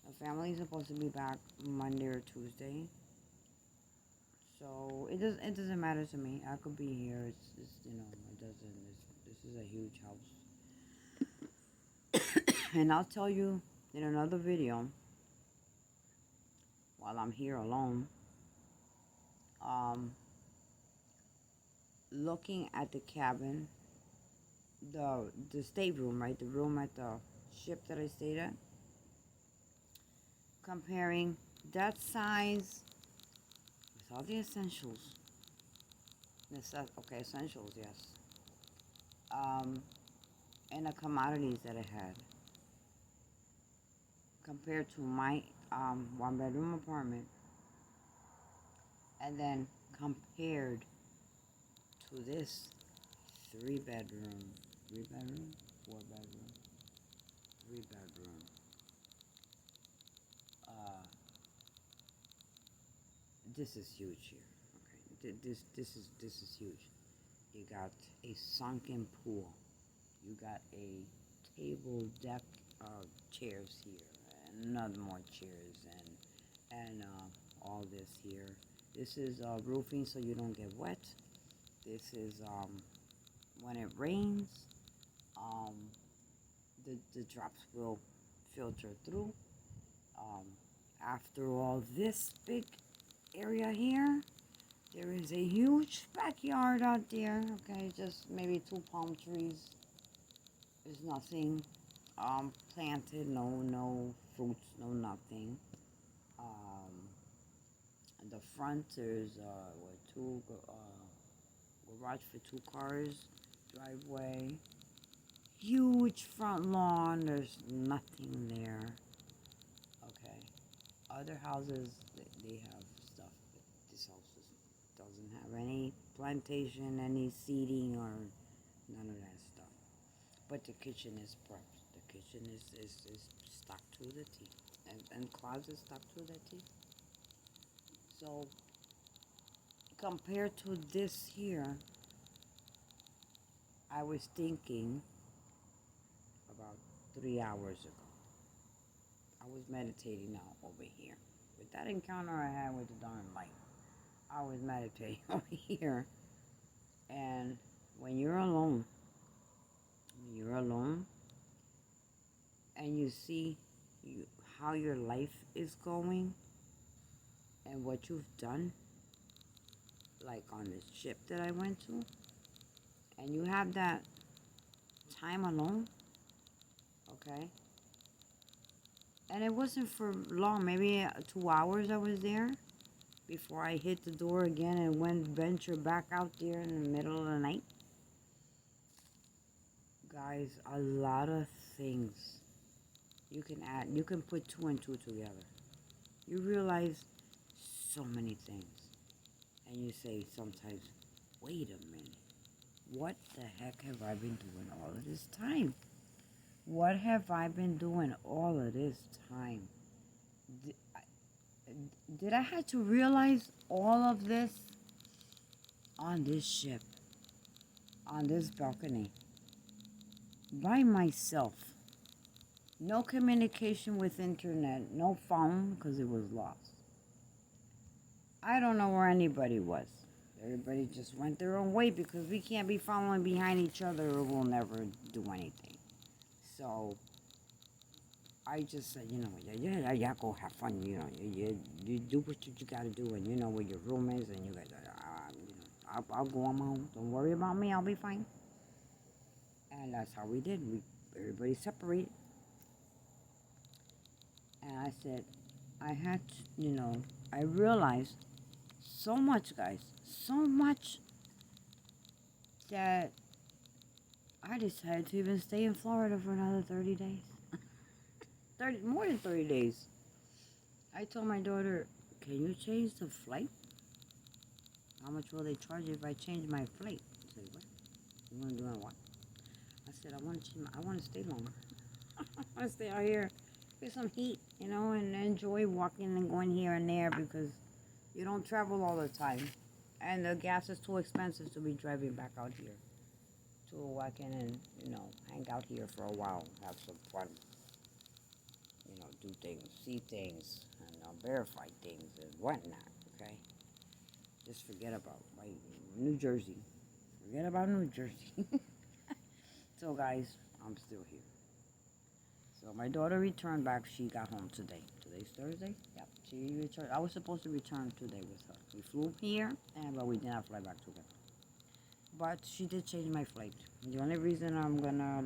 The family is supposed to be back Monday or Tuesday. So it doesn't matter to me. I could be here. It's it doesn't. This is a huge house, and I'll tell you in another video. While I'm here alone, looking at the cabin the stateroom, right? The room at the ship that I stayed at. Comparing that size with all the essentials. Okay, essentials, yes. Um, and the commodities that I had compared to my one bedroom apartment, and then compared to this three bedroom, four bedroom, three bedroom. Uh, this is huge here. Okay, this is huge. You got a sunken pool. You got a table deck of chairs here, and another more chairs, and all this here. This is roofing so you don't get wet. This is when it rains, um, the drops will filter through. Um, After all this big area here, there is a huge backyard out there. Okay, just maybe two palm trees. There's nothing planted, no fruits, no nothing. Um, in the front there's two garage for two cars, driveway, huge front lawn. There's nothing there. Okay, other houses they have stuff, but this house doesn't have any plantation, any seating, or none of that stuff. But the kitchen is prepped. The kitchen is stocked to the T, and closet stocked to the T. So compared to this here, I was thinking about 3 hours ago. I was meditating now over here. With that encounter I had with the darn light, I was meditating over here. And when you're alone, and you see how your life is going and what you've done, like on this ship that I went to, and you have that time alone, okay? And it wasn't for long, maybe 2 hours I was there before I hit the door again and went venture back out there in the middle of the night. Guys, a lot of things you can add, you can put two and two together. You realize so many things. And you say sometimes, wait a minute, what the heck have I been doing all of this time? What have I been doing all of this time? Did I have to realize all of this on this ship, on this balcony, by myself? No communication with internet, no phone because it was lost. I don't know where anybody was. Everybody just went their own way because we can't be following behind each other or we'll never do anything. So I just said, yeah, go have fun. You do what you gotta do, and you know where your room is, and you guys, I'll go on my own. Don't worry about me. I'll be fine. And that's how we did. Everybody separated. And I said, I had to, I realized so much, guys, so much that I decided to even stay in Florida for another 30 days. More than 30 days. I told my daughter, can you change the flight? How much will they charge if I change my flight? I said, what? You want to do what? I said, I want to stay longer. I want to stay out here with some heat, and enjoy walking and going here and there because you don't travel all the time. And the gas is too expensive to be driving back out here. To walk in and, hang out here for a while, have some fun. Do things, see things, and verify things and whatnot, okay? Just forget about New Jersey. Forget about New Jersey. So, guys, I'm still here. So, my daughter returned back. She got home today. Today's Thursday? Yep. She returned. I was supposed to return today with her. We flew here, but we did not fly back together. But she did change my flight. The only reason I'm gonna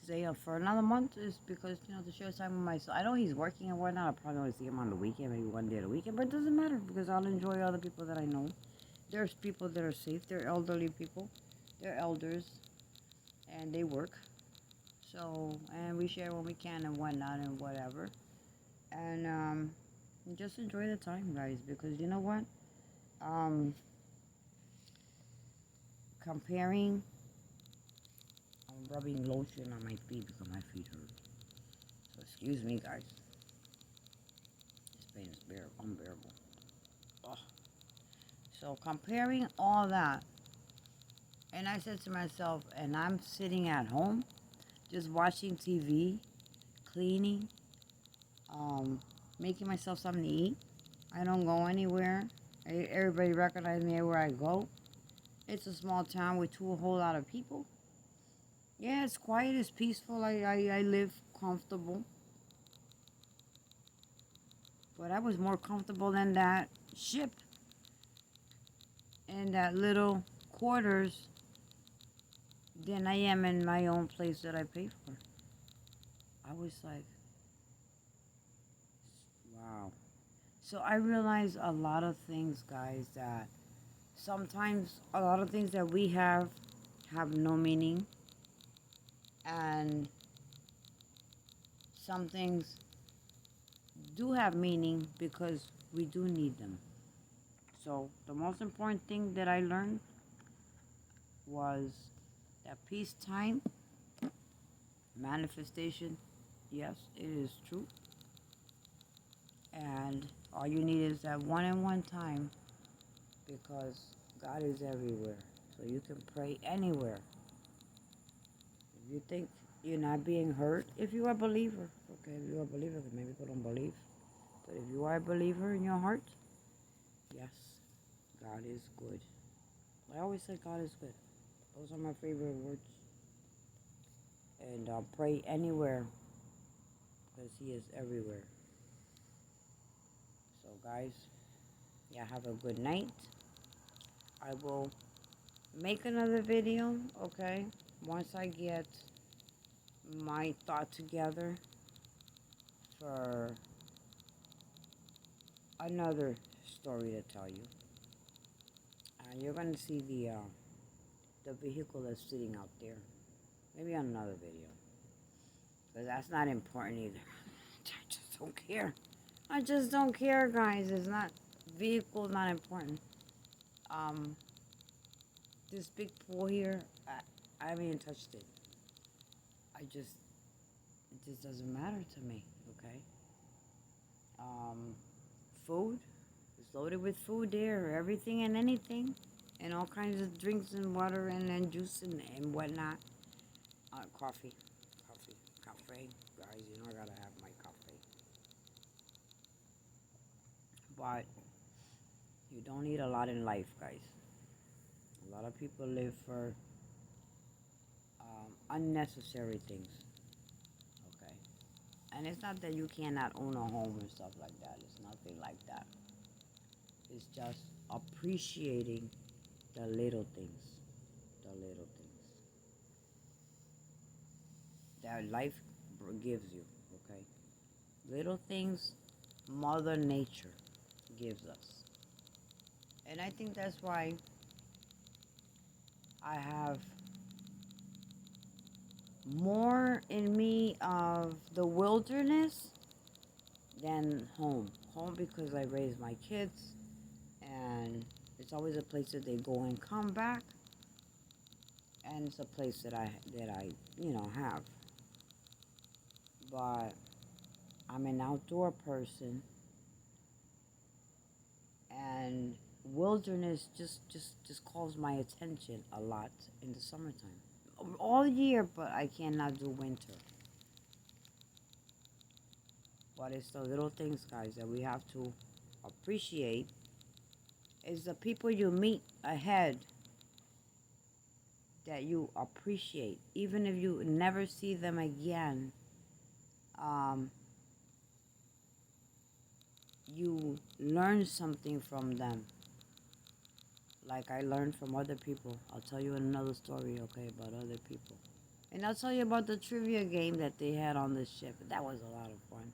stay up for another month is because, to share time with my son. I know he's working and whatnot. I'll probably only see him on the weekend, maybe one day of the weekend, but it doesn't matter because I'll enjoy other people that I know. There's people that are safe. They're elderly people. They're elders, and they work. So, and we share when we can and whatnot and whatever. And just enjoy the time, guys, because you know what? Um, Comparing, I'm rubbing lotion on my feet because my feet hurt. So excuse me, guys. This pain is unbearable. Ugh. So comparing all that, and I said to myself, and I'm sitting at home, just watching TV, cleaning, making myself something to eat. I don't go anywhere. Everybody recognizes me everywhere I go. It's a small town with a whole lot of people. Yeah, it's quiet, it's peaceful. I live comfortable. But I was more comfortable in that ship and that little quarters than I am in my own place that I pay for. I was like, wow. So I realized a lot of things, guys, that sometimes a lot of things that we have no meaning, and some things do have meaning because we do need them. So the most important thing that I learned was that peacetime, manifestation, yes, it is true. And all you need is that one and one time because God is everywhere. So you can pray anywhere. If you think you're not being hurt, if you are a believer, okay, if you are a believer, then maybe people don't believe. But if you are a believer in your heart, yes, God is good. I always say God is good. Those are my favorite words. And pray anywhere because He is everywhere. So, guys, yeah, have a good night. I will make another video, okay, once I get my thought together for another story to tell you. And you're going to see the vehicle that's sitting out there. Maybe on another video. Because that's not important either. I just don't care. I just don't care, guys. It's not, vehicle not important. This big pool here, I haven't even touched it. It just doesn't matter to me, okay? Food, it's loaded with food there, everything and anything, and all kinds of drinks and water and juice and whatnot. Coffee, guys, I gotta have my coffee. But you don't need a lot in life, guys. A lot of people live for unnecessary things, okay? And it's not that you cannot own a home and stuff like that. It's nothing like that. It's just appreciating the little things. The little things that life gives you, okay? Little things Mother Nature gives us. And I think that's why I have more in me of the wilderness than home. Home because I raise my kids and it's always a place that they go and come back, and it's a place that I have. But I'm an outdoor person, and wilderness just calls my attention a lot in the summertime. All year, but I cannot do winter. But it's the little things, guys, that we have to appreciate. Is the people you meet ahead that you appreciate, even if you never see them again. You learn something from them. Like I learned from other people. I'll tell you another story, okay, about other people. And I'll tell you about the trivia game that they had on this ship. That was a lot of fun.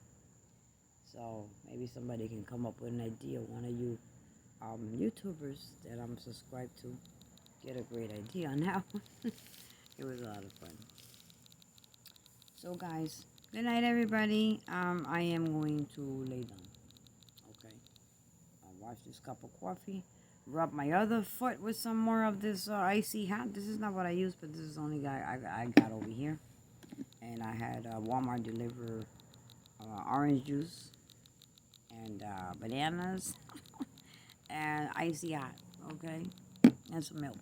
So maybe somebody can come up with an idea. One of you YouTubers that I'm subscribed to get a great idea on that one. It was a lot of fun. So guys, good night everybody. I am going to lay down. Okay. I'll wash this cup of coffee. Rub my other foot with some more of this icy hot. This is not what I use, but this is the only guy I got over here. And I had Walmart deliver orange juice and bananas and icy hot, okay? And some milk.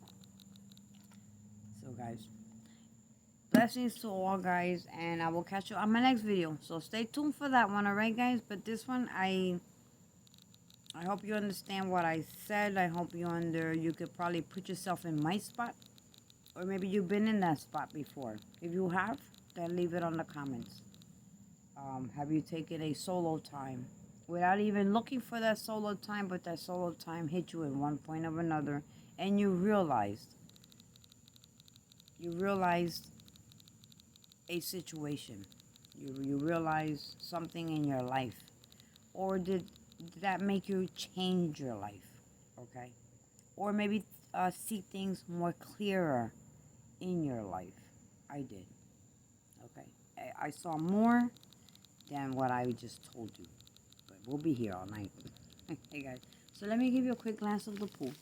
So guys, blessings to all guys, and I will catch you on my next video. So stay tuned for that one, alright guys? But this one, I hope you understand what I said. I hope you could probably put yourself in my spot. Or maybe you've been in that spot before. If you have, then leave it on the comments. Have you taken a solo time without even looking for that solo time, but that solo time hit you in one point or another, and you realized a situation, you realized something in your life, or did that make you change your life? Okay, or maybe see things more clearer in your life. I did. Okay, I saw more than what I just told you. But we'll be here all night. Hey guys, so let me give you a quick glance of the pool.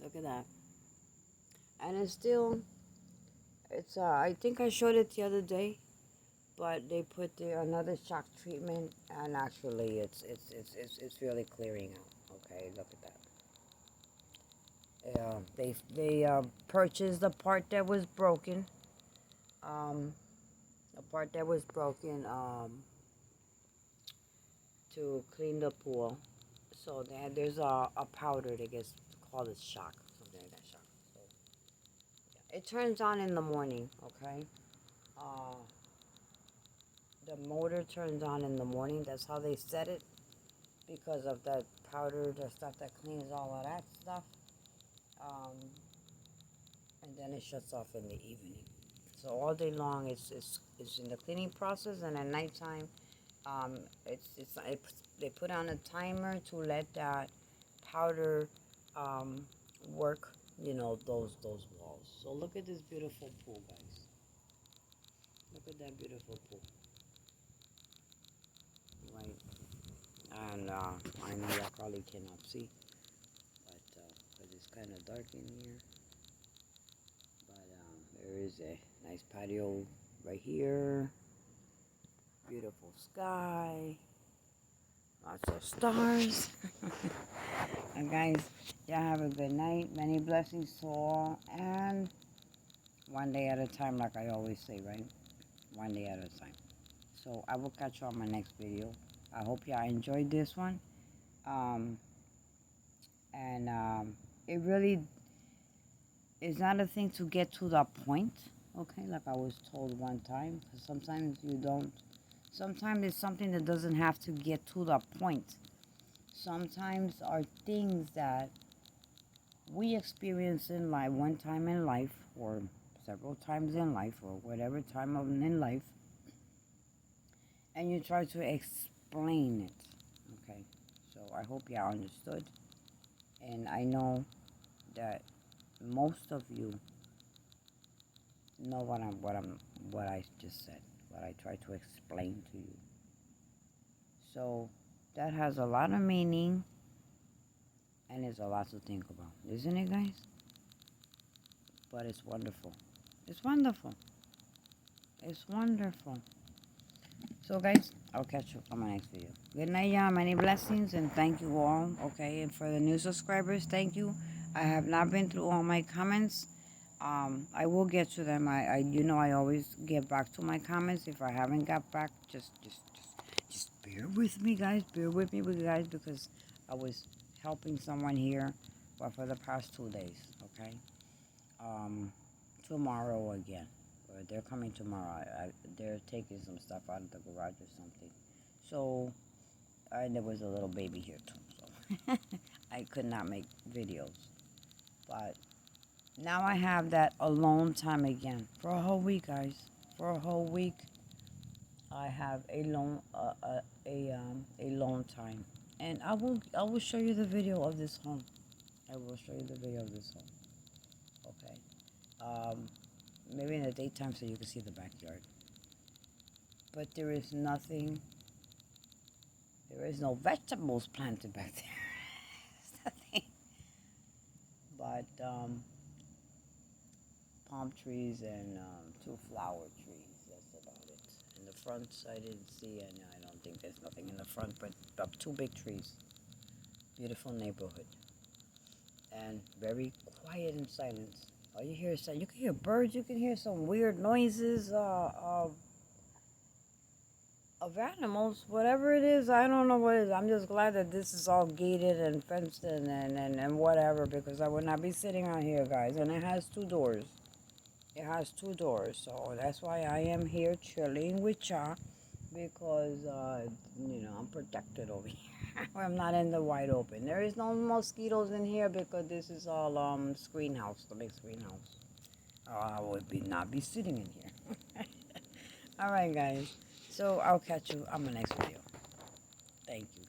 Look at that. And I think I showed it the other day, but they put there another shock treatment, and actually it's really clearing out. Okay, look at that. They purchased the part that was broken. The part that was broken to clean the pool. So there's a powder that gets called a shock, something like that, shock. So yeah. It turns on in the morning, okay? Uh, the motor turns on in the morning. That's how they set it, because of that powder, the stuff that cleans all of that stuff. Um, and then it shuts off in the evening. So all day long, it's in the cleaning process, and at nighttime, um, they put on a timer to let that powder work, those walls. So look at this beautiful pool, guys. Look at that beautiful pool, right? And I know y'all probably cannot see, but because it's kind of dark in here. But there is a nice patio right here. Beautiful sky. Lots of stars. And guys, y'all have a good night. Many blessings to all. And one day at a time, like I always say, right? One day at a time. So I will catch you on my next video. I hope y'all enjoyed this one. It really is not a thing to get to the point. Okay, like I was told one time. Because sometimes you don't. Sometimes it's something that doesn't have to get to the point. Sometimes are things that we experience in life, one time in life, or several times in life, or whatever time in life, and you try to explain it. Okay, so I hope y'all understood, and I know that most of you know what I just said, what I tried to explain to you. So that has a lot of meaning, and it's a lot to think about, isn't it, guys? But it's wonderful. It's wonderful. It's wonderful. So, guys, I'll catch you on my next video. Good night, y'all. Many blessings, and thank you all. Okay, and for the new subscribers, thank you. I have not been through all my comments. I will get to them. I always get back to my comments. If I haven't got back, just bear with me, guys. Bear with me, guys, because I was helping someone here, for the past 2 days. Okay. Tomorrow again. Or they're coming tomorrow. They're taking some stuff out of the garage or something. So And there was a little baby here too, so I could not make videos. But now I have that alone time again for a whole week, guys. For a whole week, I have a lone time, and I will show you the video of this home. I will show you the video of this home. Okay. Maybe in the daytime so you can see the backyard. But there is nothing. There is no vegetables planted back there. There's nothing. But palm trees and 2 flower trees. That's about it. In the front, I didn't see any. I don't think there's nothing in the front, but 2 big trees. Beautiful neighborhood. And very quiet and silence. All you hear is you can hear birds. You can hear some weird noises of animals. Whatever it is, I don't know what it is. I'm just glad that this is all gated and fenced in and whatever, because I would not be sitting out here, guys. And it has 2 doors. It has 2 doors, so that's why I am here chilling with ya, because I'm protected over here. I'm not in the wide open. There is no mosquitoes in here because this is all screen house, the big screen house. I would not be sitting in here. All right, guys. So I'll catch you on my next video. Thank you.